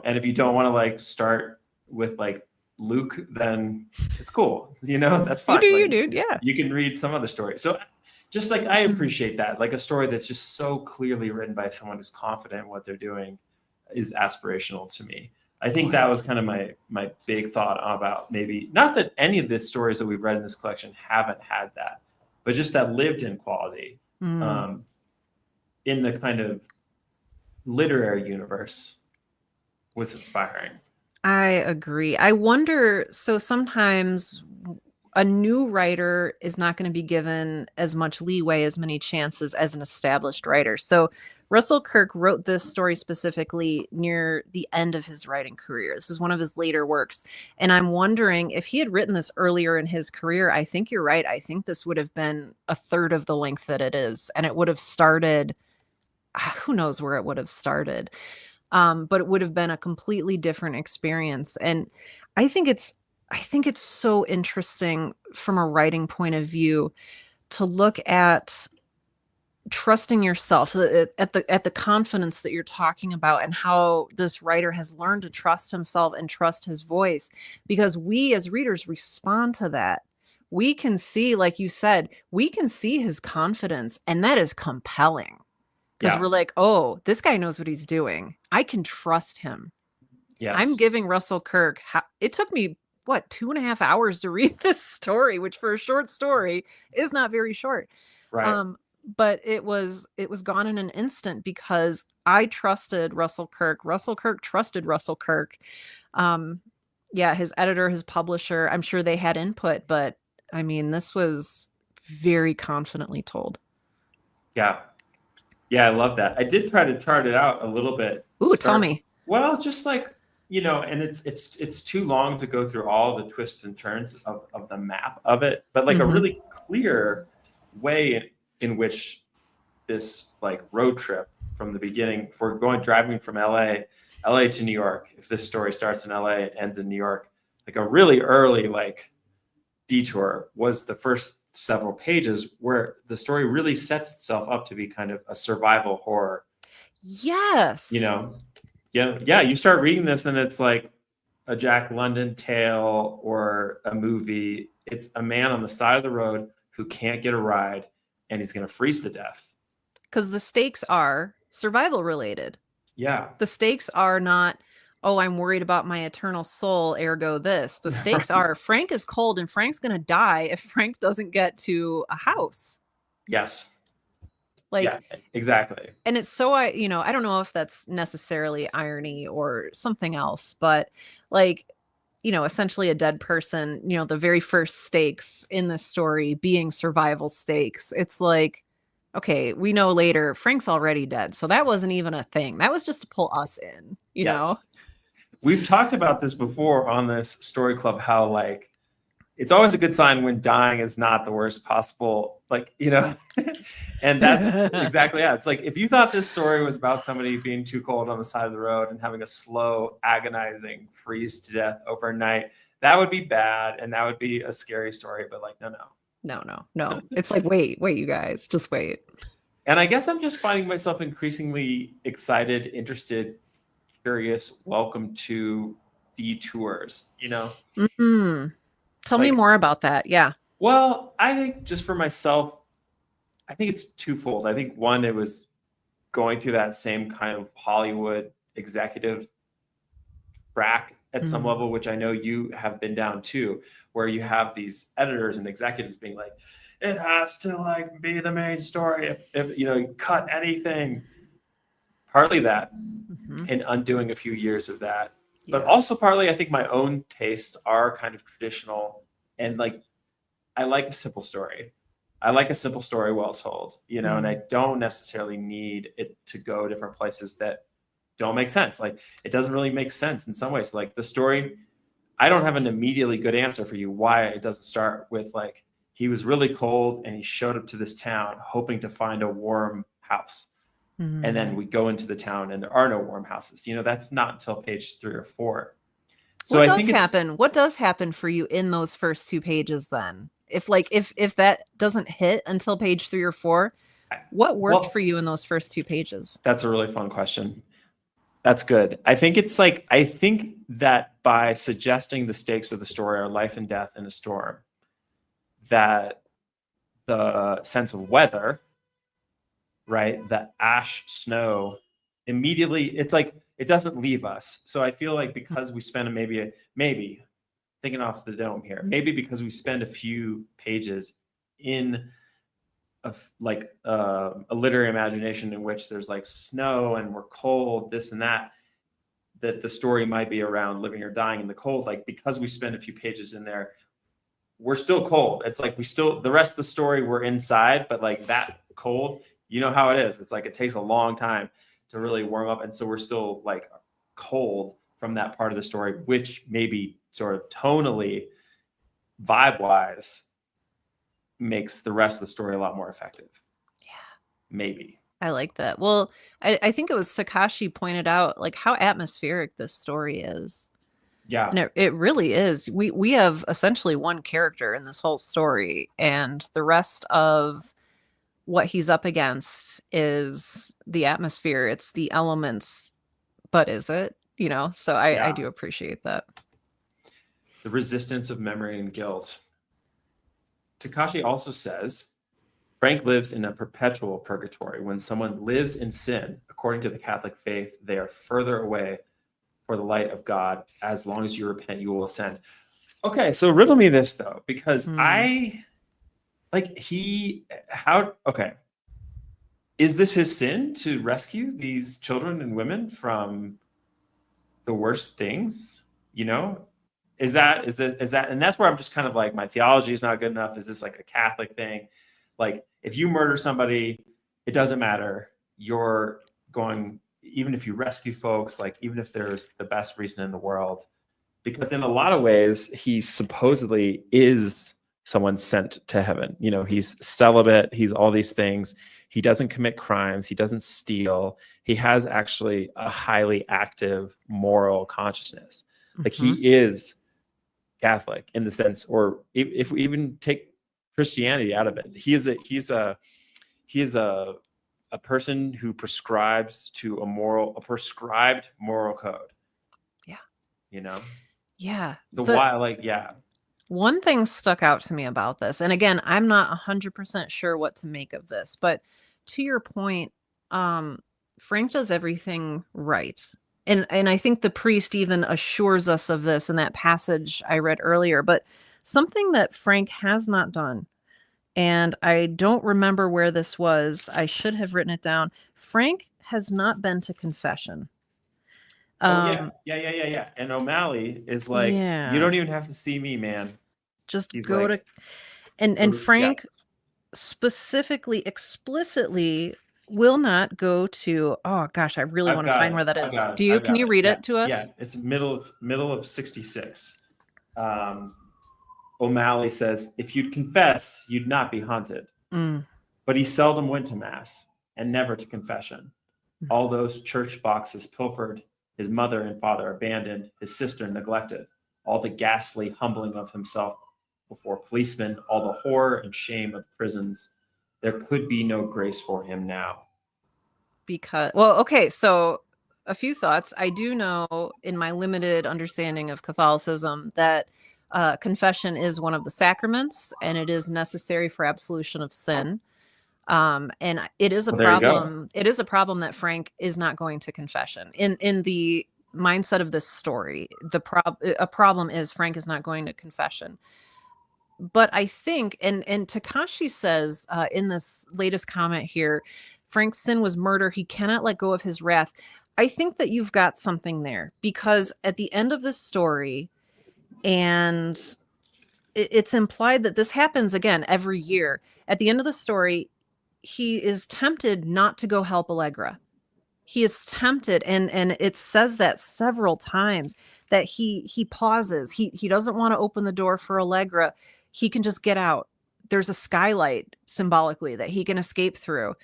And if you don't want to like start with like Luke, then it's cool, that's You fine. do you, Like dude. Yeah. you can read some other story. So just like, I Mm, appreciate that, like a story that's just so clearly written by someone who's confident in what they're doing is aspirational to me. I think boy. that was kind of my big thought about, maybe not that any of the stories that we've read in this collection haven't had that, but just that lived in quality, Mm. um, in the kind of literary universe was inspiring. I agree. I wonder, so sometimes a new writer is not going to be given as much leeway, as many chances as an established writer. So Russell Kirk wrote this story specifically near the end of his writing career. This is one of his later works. And I'm wondering if he had written this earlier in his career, I think you're right. I think this would have been a third of the length that it is. And it would have started, who knows where it would have started. But it would have been a completely different experience. And I think it's I think it's so interesting from a writing point of view to look at trusting yourself, at the confidence that you're talking about, and how this writer has learned to trust himself and trust his voice, because we as readers respond to that. We can see, like you said, we can see his confidence, and that is compelling because Yeah. we're like, oh, this guy knows what he's doing. I can trust him. I'm Yes. giving Russell Kirk, it took me, what, 2.5 hours to read this story, which for a short story is not very short. Right. Um, but it was gone in an instant because I trusted Russell Kirk. Russell Kirk trusted Russell Kirk. Um, yeah, his editor, his publisher, I'm sure they had input, but I mean, this was very confidently told. Yeah. Yeah, I love that. I did try to chart it out a little bit. Ooh, tell Start me. well, just like, and it's too long to go through all the twists and turns of the map of it, but like a Hmm. really clear way in which this like road trip from the beginning, if we're going driving from LA to New York, if this story starts in LA and ends in New York, like a really early like detour was the first several pages where the story really sets itself up to be kind of a survival horror. you Yes. know yeah, you start reading this and it's like a Jack London tale or a movie. It's a man on the side of the road who can't get a ride and he's going to freeze to death. Because the stakes are survival related. Yeah. The stakes are not, oh, I'm worried about my eternal soul, ergo this. The stakes are Frank is cold and Frank's going to die if Frank doesn't get to a house. Yes. Like, Yeah, exactly. and it's so, I don't know if that's necessarily irony or something else, but like, essentially a dead person, the very first stakes in this story being survival stakes. It's like, okay, we know later Frank's already dead. So that wasn't even a thing. That was just to pull us in. Yes. We've talked about this before on this story club, how like it's always a good sign when dying is not the worst possible, like, and that's exactly, yeah. It's like if you thought this story was about somebody being too cold on the side of the road and having a slow, agonizing freeze to death overnight, that would be bad and that would be a scary story. But like, no, no. No, no, no. It's like, wait, you guys, just wait. And I guess I'm just finding myself increasingly excited, interested, curious, welcome to detours. Mm-hmm. Tell me Like, more about that. Yeah. well, I think just for myself, I think it's twofold. I think one, it was going through that same kind of Hollywood executive track at some Mm. level, which I know you have been down too, where you have these editors and executives being like, it has to like be the main story. If you cut anything, partly that, Mm-hmm. and undoing a few years of that, but Yeah. also partly I think my own tastes are kind of traditional, and like I like a simple story. I like a simple story well told, and Mm. I don't necessarily need it to go different places that don't make sense. Like it doesn't really make sense in some ways. Like the story, I don't have an immediately good answer for you why it doesn't start with like he was really cold and he showed up to this town hoping to find a warm house. And then Mm. we go into the town and there are no warm houses. That's not until page 3 or 4. So What I does think it's happen? What does happen for you in those first two pages then? If that doesn't hit until page 3 or 4, what worked for well, you in those first two pages? that's a really fun question. That's good. I think that by suggesting the stakes of the story are life and death in a storm, that the sense of weather, right, the ash, snow, immediately, it's like it doesn't leave us. So I feel like because we spend maybe thinking off the dome here, maybe because we spend a few pages in like a literary imagination in which there's like snow and we're cold, this and that, that the story might be around living or dying in the cold, like because we spend a few pages in there, we're still cold. It's like the rest of the story we're inside, but like that cold, you know how it is. It's like it takes a long time to really warm up. And so we're still like cold from that part of the story, which maybe sort of tonally, vibe wise, makes the rest of the story a lot more effective. Yeah. Maybe. I like that. Well, I think it was Takashi pointed out like how atmospheric this story is. Yeah. And it really is. We have essentially one character in this whole story, and the rest of what he's up against is the atmosphere. It's the elements, but is it? You know, so I do appreciate that. The resistance of memory and guilt. Takashi also says, Frank lives in a perpetual purgatory. When someone lives in sin, according to the Catholic faith, they are further away for the light of God. As long as you repent, you will ascend. Okay, so riddle me this though, because okay. Is this his sin to rescue these children and women from the worst things? You know, is that, and that's where I'm just kind of like, my theology is not good enough. Is this like a Catholic thing? Like, if you murder somebody, it doesn't matter. You're going, even if you rescue folks, like even if there's the best reason in the world, because in a lot of ways, he supposedly is someone sent to heaven. You know, he's celibate. He's all these things. He doesn't commit crimes. He doesn't steal. He has actually a highly active moral consciousness. Like he is Catholic in the sense, or if we even take Christianity out of it, he's a person who prescribes to a prescribed moral code. Yeah. You know? Yeah. One thing stuck out to me about this, and again, I'm not 100% sure what to make of this, but to your point, Frank does everything right. And I think the priest even assures us of this in that passage I read earlier, but something that Frank has not done, and I don't remember where this was. I should have written it down. Frank has not been to confession. Yeah. And O'Malley is like, you don't even have to see me, man. Just go to, and Frank specifically, explicitly will not go to, oh gosh, I really want to find where that is. Can you read it to us? Yeah, it's middle of 66. O'Malley says, if you'd confess, you'd not be haunted. But he seldom went to mass and never to confession. All those church boxes pilfered, his mother and father abandoned, his sister neglected, all the ghastly humbling of himself before policemen, all the horror and shame of prisons. There could be no grace for him now. So a few thoughts. I do know in my limited understanding of Catholicism that confession is one of the sacraments and it is necessary for absolution of sin. And it is a problem. It is a problem that Frank is not going to confession. In the mindset of this story, a problem is Frank is not going to confession. But I think, and Takashi says in this latest comment here, Frank's sin was murder. He cannot let go of his wrath. I think that you've got something there, because at the end of this story, and it's implied that this happens again every year. At the end of the story, he is tempted not to go help Allegra. He is tempted, and it says that several times, that he pauses. He doesn't want to open the door for Allegra. He can just get out. There's a skylight symbolically that he can escape through.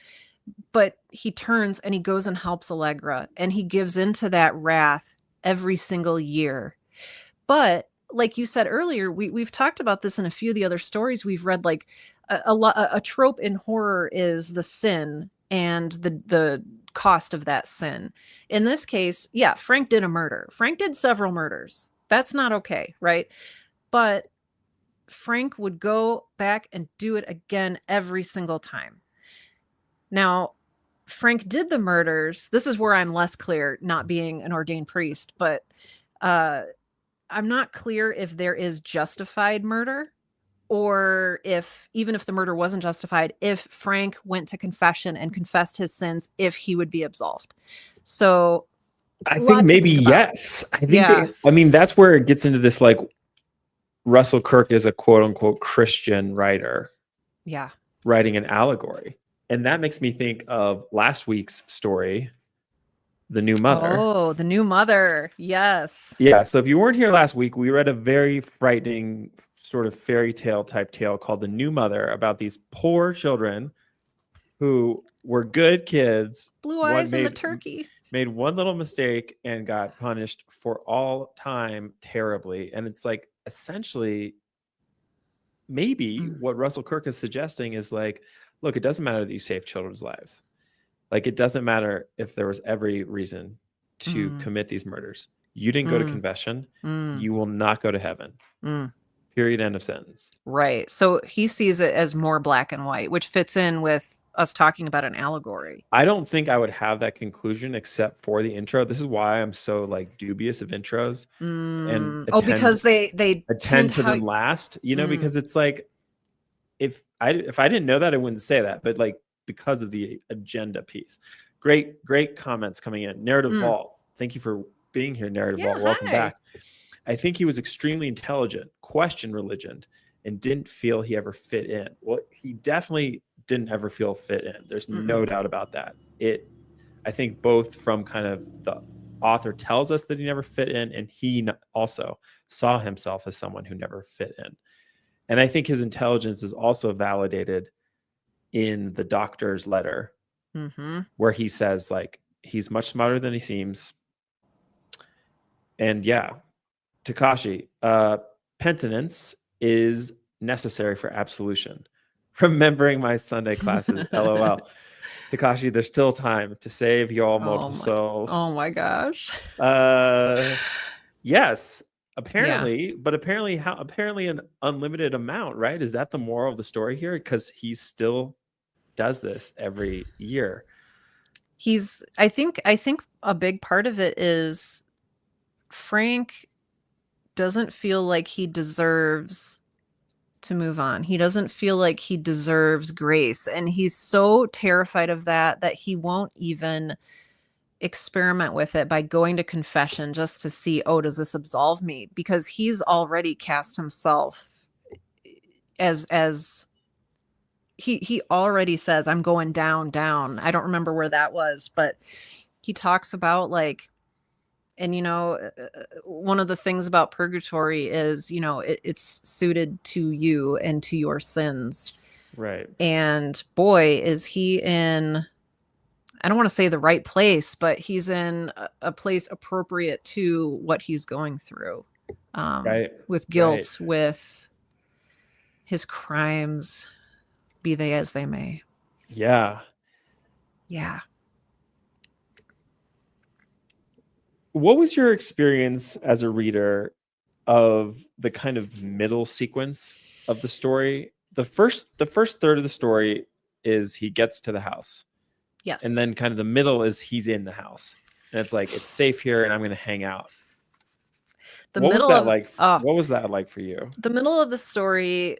But he turns and he goes and helps Allegra, and he gives into that wrath every single year. But like you said earlier, we've talked about this in a few of the other stories we've read. Like a trope in horror is the sin and the cost of that sin. In this case, yeah, Frank did a murder. Frank did several murders. That's not okay, right? But Frank would go back and do it again every single time. Now, Frank did the murders. This is where I'm less clear, not being an ordained priest, but I'm not clear if there is justified murder, or if, even if the murder wasn't justified, if Frank went to confession and confessed his sins, if he would be absolved. So I A think lot to maybe think about. yes. I think Yeah. I mean that's where it gets into this like Russell Kirk is a quote unquote Christian writer Yeah. writing an allegory. And that makes me think of last week's story, The New Mother. Oh, the new mother. Yes. Yeah. So if you weren't here last week, we read a very frightening sort of fairy tale type tale called The New Mother about these poor children who were good kids. Blue One eyes and the turkey. made one little mistake and got punished for all time terribly. And it's like essentially maybe what Russell Kirk is suggesting is like, look, it doesn't matter that you save children's lives. Like it doesn't matter if there was every reason to commit these murders. You didn't go to confession. You will not go to heaven. Period. End of sentence. Right. So he sees it as more black and white, which fits in with us talking about an allegory. I don't think I would have that conclusion except for the intro. This is why I'm so like dubious of intros and because they attend to them last, you know, because it's like if I didn't know that, I wouldn't say that, but like because of the agenda piece. Great comments coming in. Narrative Vault. Thank you for being here, Narrative Vault. Welcome back. I think he was extremely intelligent, questioned religion, and didn't feel he ever fit in. Well, he definitely didn't ever feel fit in. There's no doubt about that. I think both from kind of the author tells us that he never fit in, and he also saw himself as someone who never fit in. And I think his intelligence is also validated in the doctor's letter, where he says like he's much smarter than he seems. And yeah, Takashi, penitence is necessary for absolution. Remembering my Sunday classes, LOL. Takashi, there's still time to save your mortal soul. Oh my gosh. Yes, apparently, but apparently an unlimited amount, right? Is that the moral of the story here? Because he still does this every year. I think a big part of it is Frank doesn't feel like he deserves to move on. He doesn't feel like he deserves grace. And he's so terrified of that he won't even experiment with it by going to confession just to see, oh, does this absolve me? Because he's already cast himself as he already says, I'm going down. I don't remember where that was, but he talks about like, and, you know, one of the things about purgatory is, you know, it's suited to you and to your sins. Right. And boy, is he in, I don't want to say the right place, but he's in a place appropriate to what he's going through. Right. With guilt, with his crimes, be they as they may. Yeah. Yeah. What was your experience as a reader of the kind of middle sequence of the story? The first third of the story is he gets to the house. Yes. And then kind of the middle is he's in the house. And it's like, it's safe here and I'm going to hang out. What was that like for you? The middle of the story,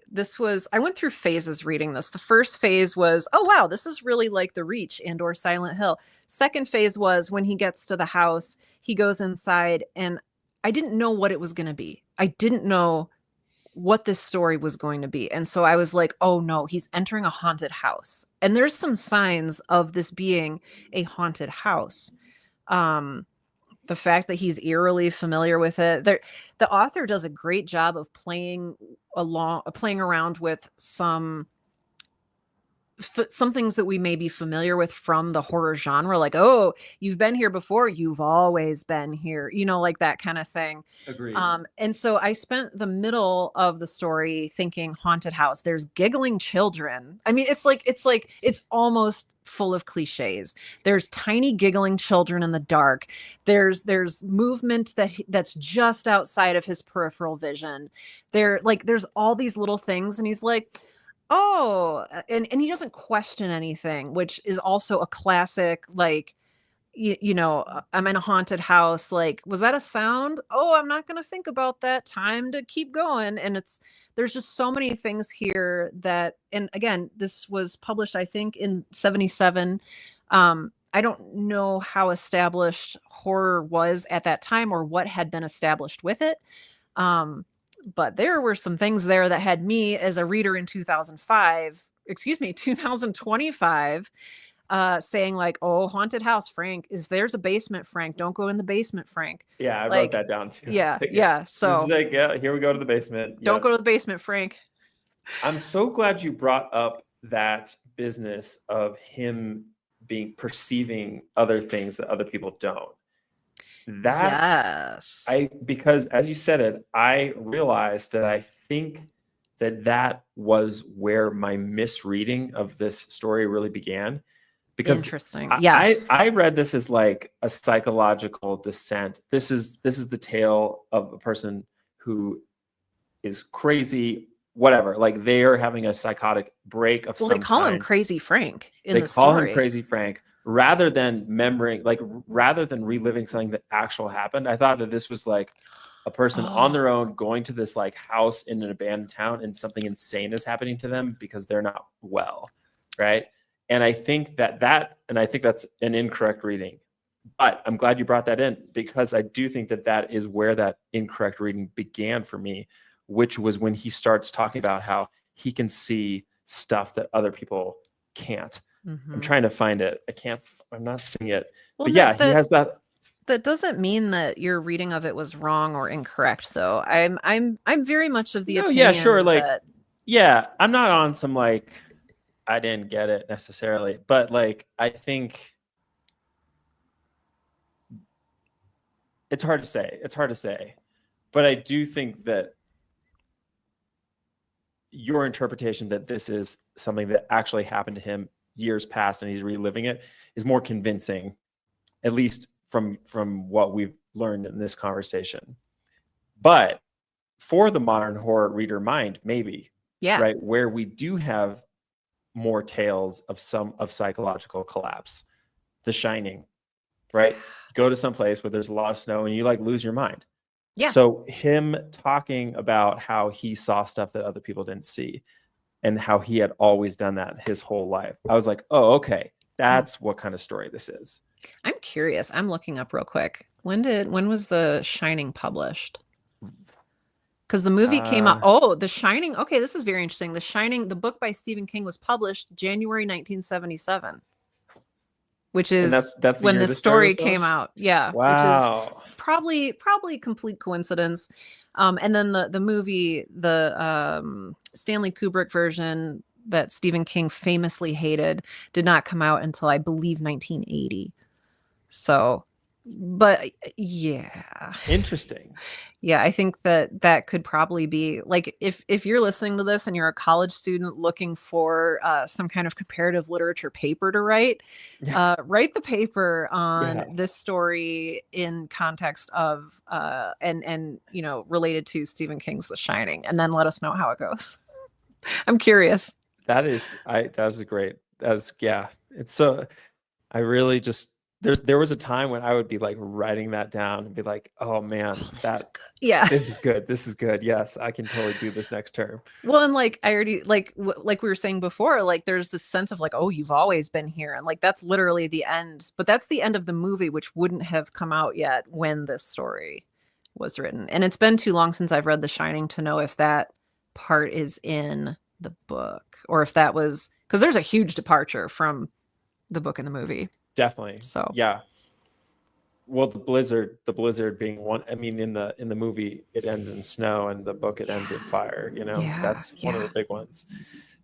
I went through phases reading this. The first phase was, oh, wow, this is really like The Reach and or Silent Hill. Second phase was when he gets to the house, he goes inside, and I didn't know what it was going to be. I didn't know what this story was going to be. And so I was like, oh no, he's entering a haunted house. And there's some signs of this being a haunted house. The fact that he's eerily familiar with it. The author does a great job of playing around with some things that we may be familiar with from the horror genre, like, oh, you've been here before, you've always been here, you know, like that kind of thing. Agreed. And so I spent the middle of the story thinking haunted house. There's giggling children. I mean, it's almost full of cliches. There's tiny giggling children in the dark. There's movement that's just outside of his peripheral vision. There's all these little things, and he's like, oh, and he doesn't question anything, which is also a classic, like, you know, I'm in a haunted house. Like, was that a sound? Oh, I'm not going to think about that. Time to keep going. And there's just so many things here that, and again, this was published, I think, in 1977. I don't know how established horror was at that time or what had been established with it. But there were some things there that had me as a reader in 2025, saying like, "Oh, haunted house, Frank. If there's a basement, Frank, don't go in the basement, Frank." Yeah, I wrote Like, that down too. yeah, Like, yeah. this is So like, yeah, here we go to the basement. don't Yeah. go to the basement, Frank. I'm so glad you brought up that business of him perceiving other things that other people don't. That Yes. because as you said it, I realized that I think that was where my misreading of this story really began. Because Interesting. Yes. I read this as like a psychological descent. This is the tale of a person who is crazy, whatever. Like they are having a psychotic break of Well, they some call him kind. Crazy Frank in They the call him story. Crazy Frank rather than rather than reliving something that actually happened. I thought that this was like a person on their own going to this like house in an abandoned town and something insane is happening to them because they're not well, right? And I think that's an incorrect reading. But I'm glad you brought that in because I do think that is where that incorrect reading began for me, which was when he starts talking about how he can see stuff that other people can't. I'm trying to find it. I'm not seeing it. Well, but yeah, he has that. That doesn't mean that your reading of it was wrong or incorrect, though. I'm very much of the No, opinion yeah, sure. Like, that yeah, I'm not on some like I didn't get it necessarily, but like I think it's hard to say. It's hard to say. But I do think that your interpretation that this is something that actually happened to him years past and he's reliving it is more convincing, at least from what we've learned in this conversation. But for the modern horror reader mind, maybe, yeah, right, where we do have more tales of psychological collapse, The Shining, right? Go to some place where there's a lot of snow and you like lose your mind. yeah. So him talking about how he saw stuff that other people didn't see and how he had always done that his whole life. I was like, oh, okay. That's what kind of story this is. I'm curious. I'm looking up real quick. When was The Shining published? Because the movie came out. Oh, The Shining. Okay, this is very interesting. The Shining, the book by Stephen King, was published January 1977, which is that's when the story came out. Yeah, wow. Which is probably complete coincidence. And then the movie, the Stanley Kubrick version that Stephen King famously hated, did not come out until I believe 1980. So, but yeah, interesting. Yeah, I think that could probably be like if you're listening to this and you're a college student looking for some kind of comparative literature paper to write, write the paper on this story in context of and related to Stephen King's The Shining, and then let us know how it goes. I'm curious. It's so I really just there was a time when I would be like writing that down and be like, oh man, this is good. Yes, I can totally do this next term. Well, and like I already like we were saying before, like there's this sense of like, oh, you've always been here, and like that's literally the end. But that's the end of the movie, which wouldn't have come out yet when this story was written. And it's been too long since I've read The Shining to know if that part is in the book or if that was because there's a huge departure from the book and the movie. Definitely. So yeah. Well, the blizzard being one. I mean, in the movie, it ends in snow, and the book it ends in fire. That's one of the big ones.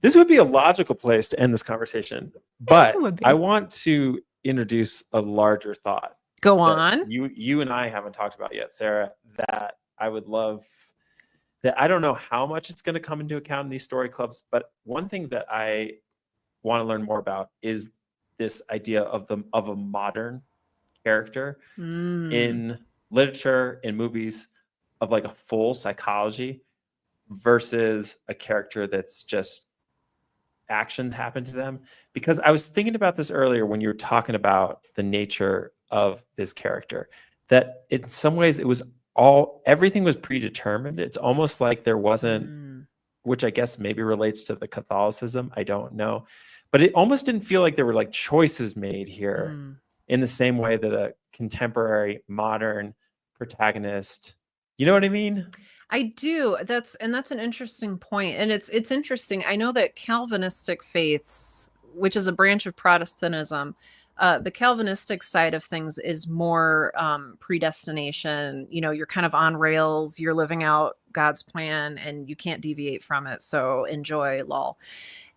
This would be a logical place to end this conversation, but I want to introduce a larger thought. Go on. You and I haven't talked about yet, Sarah. That I would love. That I don't know how much it's going to come into account in these story clubs, but one thing that I want to learn more about is this idea of a modern character in literature, in movies, of like a full psychology versus a character that's just actions happen to them. Because I was thinking about this earlier when you were talking about the nature of this character, that in some ways it was everything was predetermined. It's almost like there wasn't, which I guess maybe relates to the Catholicism. I don't know. but it almost didn't feel like there were like choices made here Mm. in the same way that a contemporary modern protagonist, you know what I mean? I do. That's an interesting point. And it's interesting. I know that Calvinistic faiths, which is a branch of Protestantism, the Calvinistic side of things is more predestination. You know, you're kind of on rails, you're living out God's plan and you can't deviate from it. So enjoy, lol.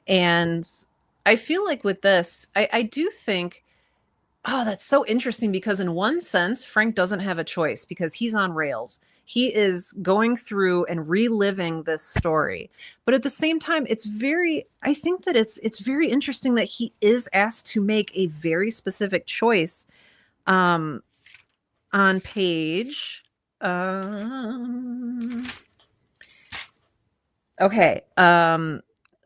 And I feel like with this, I do think, oh, that's so interesting because in one sense, Frank doesn't have a choice because he's on rails. He is going through and reliving this story. But at the same time, I think that it's very interesting that he is asked to make a very specific choice um on page okay.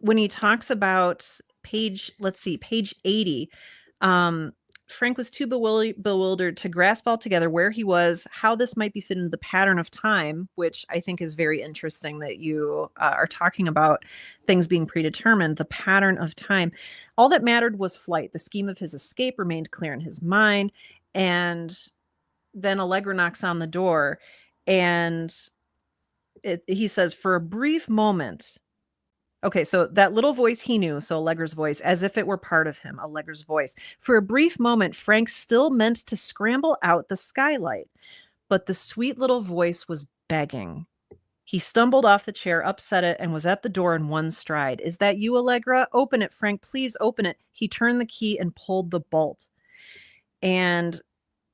When he talks about page 80, um, Frank was too bewildered to grasp altogether where he was, how this might be fit into the pattern of time, which I think is very interesting that you are talking about things being predetermined, the pattern of time. All that mattered was flight. The scheme of his escape remained clear in his mind. And then Allegra knocks on the door and he says, for a brief moment, okay, so that little voice he knew, so Allegra's voice, as if it were part of him, Allegra's voice. For a brief moment, Frank still meant to scramble out the skylight, but the sweet little voice was begging. He stumbled off the chair, upset it, and was at the door in one stride. Is that you, Allegra? Open it, Frank. Please open it. He turned the key and pulled the bolt. And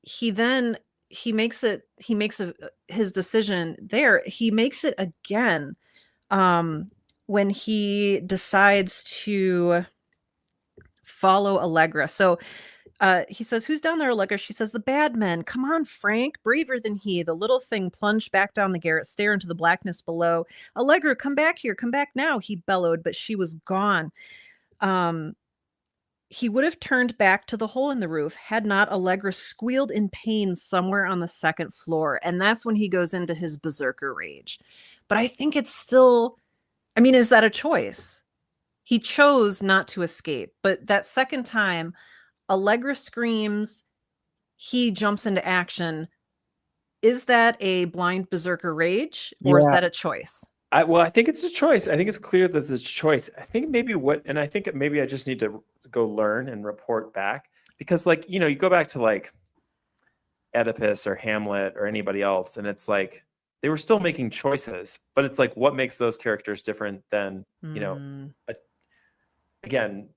he then his decision there. He makes it again. When he decides to follow Allegra. So he says, who's down there, Allegra? She says, the bad men. Come on, Frank. Braver than he. The little thing plunged back down the garret stair into the blackness below. Allegra, come back here. Come back now, he bellowed, but she was gone. He would have turned back to the hole in the roof had not Allegra squealed in pain somewhere on the second floor. And that's when he goes into his berserker rage. But I think it's still... I mean, is that a choice? He chose not to escape, but that second time, Allegra screams, he jumps into action. Is that a blind berserker rage, or is that a choice? I think it's a choice. I think it's clear that it's a choice. I think maybe I just need to go learn and report back because, like, you know, you go back to like Oedipus or Hamlet or anybody else, and it's like, they were still making choices, but it's like, what makes those characters different than, you know, again,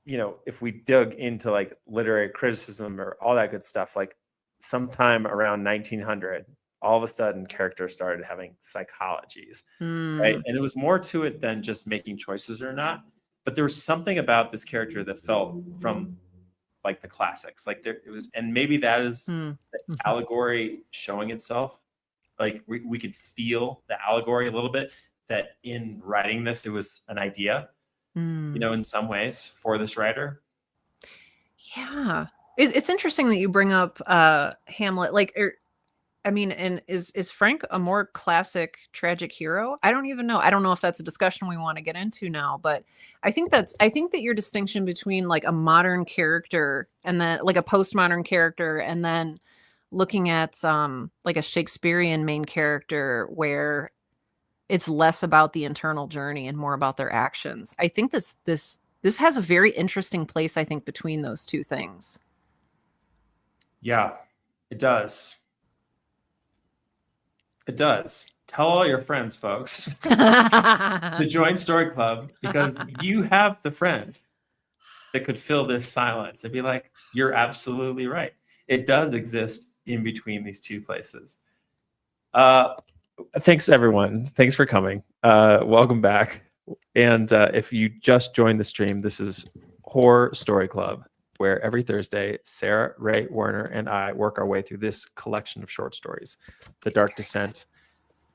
you know, if we dug into like literary criticism or all that good stuff, like sometime around 1900, all of a sudden characters started having psychologies, right? And it was more to it than just making choices or not, but there was something about this character that felt from like the classics, like it was, and maybe that is the allegory showing itself. Like we could feel the allegory a little bit, that in writing this, it was an idea, you know, in some ways for this writer. Yeah. It's interesting that you bring up Hamlet. Like, I mean, and is Frank a more classic tragic hero? I don't even know. I don't know if that's a discussion we want to get into now, but I think that your distinction between like a modern character and then like a postmodern character and then looking at like a Shakespearean main character where it's less about the internal journey and more about their actions. I think this has a very interesting place, I think, between those two things. Yeah, it does. It does. Tell all your friends, folks, to join Story Club, because you have the friend that could fill this silence and be like, you're absolutely right. It does exist in between these two places. Thanks, everyone. Thanks for coming. Welcome back. And if you just joined the stream, this is Horror Story Club, where every Thursday, Sarah, Ray, Werner, and I work our way through this collection of short stories, The Dark Descent.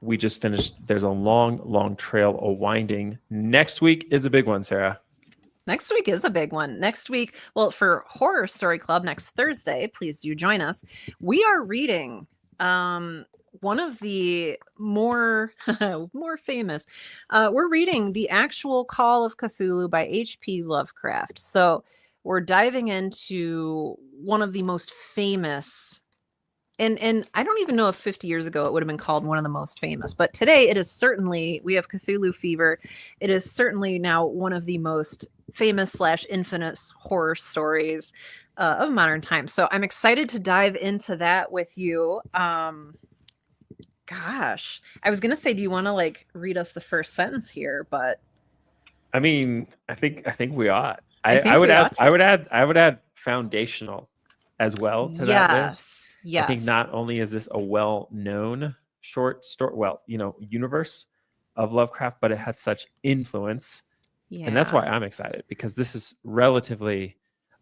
We just finished. There's a long, long trail, a winding. Next week is a big one, Sarah. Next week is a big one. Next week, well, for Horror Story Club next Thursday, please do join us. We are reading one of the more more famous. We're reading The Actual Call of Cthulhu by H.P. Lovecraft. So we're diving into one of the most famous, and I don't even know if 50 years ago it would have been called one of the most famous, but today it is certainly, we have Cthulhu fever. It is certainly now one of the most famous slash infamous horror stories of modern times. So I'm excited to dive into that with you. Gosh, I was gonna say, do you want to like read us the first sentence here? But I mean, I think we ought. I I think would we add ought to. I would add foundational as well to that list. Yes, I think yes, not only is this a well-known short story, well, universe of Lovecraft, but it had such influence. And that's yeah. why I'm excited, because this is relatively,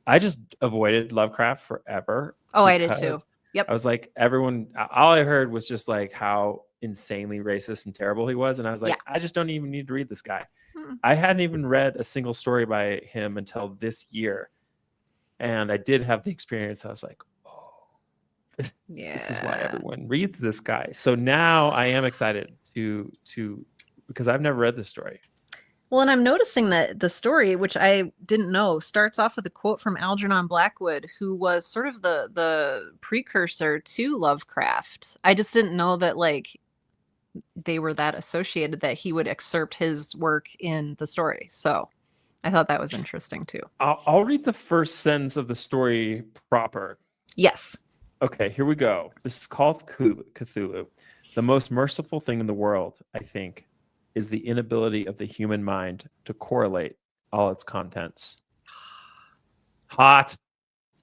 I just avoided Lovecraft forever Oh, I did too. because Yep. I was like, everyone, all I heard was just like how insanely racist and terrible he was. And I was Yeah. like, I just don't even need to read this guy. Mm. I hadn't even read a single story by him until this year. And I did have the experience. I was like, oh, this is why Yeah. everyone reads this guy. So now I am excited to because I've never read this story. Well, and I'm noticing that the story, which I didn't know, starts off with a quote from Algernon Blackwood, who was sort of the precursor to Lovecraft. I just didn't know that like they were that associated, that he would excerpt his work in the story. So I thought that was interesting too. I'll read the first sentence of the story proper. Yes. Okay, here we go. This is called Cthulhu. The most merciful thing in the world, I think, is the inability of the human mind to correlate all its contents. Hot.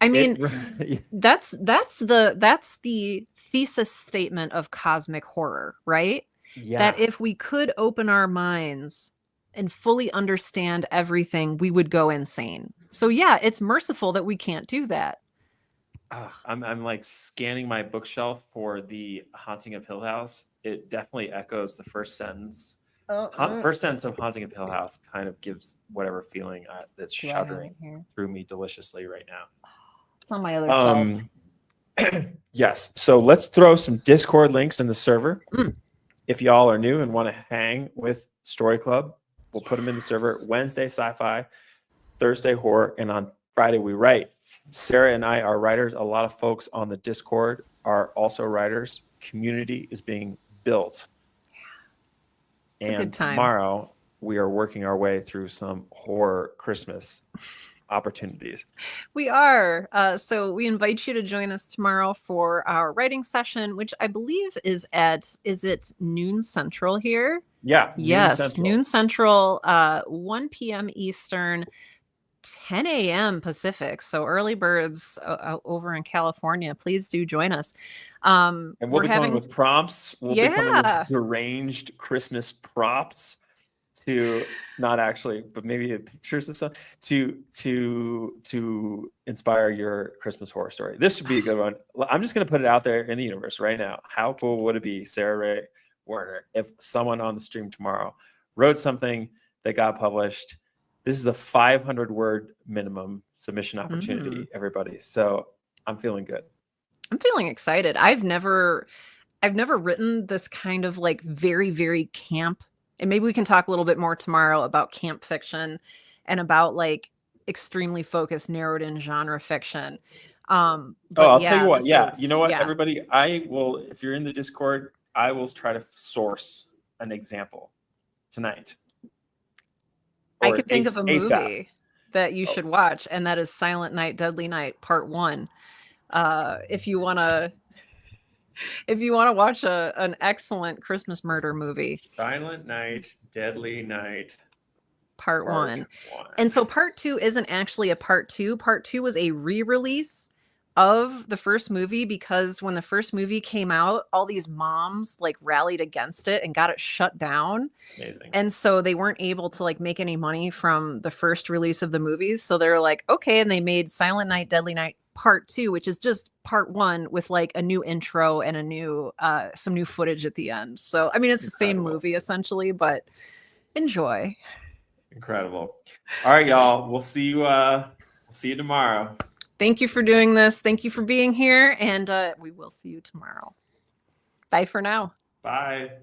I mean, It, that's the thesis statement of cosmic horror, right? yeah. That if we could open our minds and fully understand everything, we would go insane. So yeah, it's merciful that we can't do that. I'm like scanning my bookshelf for the Haunting of Hill House. It definitely echoes the first sentence. First sentence of Haunting of Hill House kind of gives whatever feeling that's shuddering through me deliciously right now. It's on my other shelf. Yes. So let's throw some Discord links in the server. If y'all are new and want to hang with Story Club, we'll put them in the server. Wednesday sci-fi, Thursday horror, and on Friday we write. Sarah and I are writers. A lot of folks on the Discord are also writers. Community is being built. It's a good time. Tomorrow we are working our way through some horror Christmas opportunities. We are. So we invite you to join us tomorrow for our writing session, which I believe is it noon central here? Yeah. Yes, noon central, 1 p.m. Eastern, 10 a.m. Pacific. So early birds over in California, please do join us. And we'll be coming with prompts. We'll be coming with deranged Christmas props to not actually, but maybe pictures of stuff to inspire your Christmas horror story. This should be a good one. I'm just going to put it out there in the universe right now. How cool would it be, Sarah Ray Werner, if someone on the stream tomorrow wrote something that got published? This is a 500-word minimum submission opportunity, everybody. So I'm feeling good. I'm feeling excited. I've never written this kind of like very, very camp, and maybe we can talk a little bit more tomorrow about camp fiction and about like extremely focused, narrowed in genre fiction. But I'll tell you what. Yeah. You know what, yeah. everybody, I will, if you're in the Discord, I will try to source an example tonight. I could think of a movie that you should watch, and that is Silent Night, Deadly Night, Part 1. If you want to watch an excellent Christmas murder movie. Silent Night, Deadly Night, Part 1. And so Part 2 isn't actually a Part 2. Part 2 was a re-release of the first movie, because when the first movie came out, all these moms like rallied against it and got it shut down. Amazing. And so they weren't able to like make any money from the first release of the movies. So they're like, okay, and they made Silent Night, Deadly Night Part 2, which is just Part 1 with like a new intro and a new some new footage at the end. So I mean, it's the same movie essentially, but enjoy. Incredible. All right, y'all. We'll see you tomorrow. Thank you for doing this. Thank you for being here, and we will see you tomorrow. Bye for now. Bye.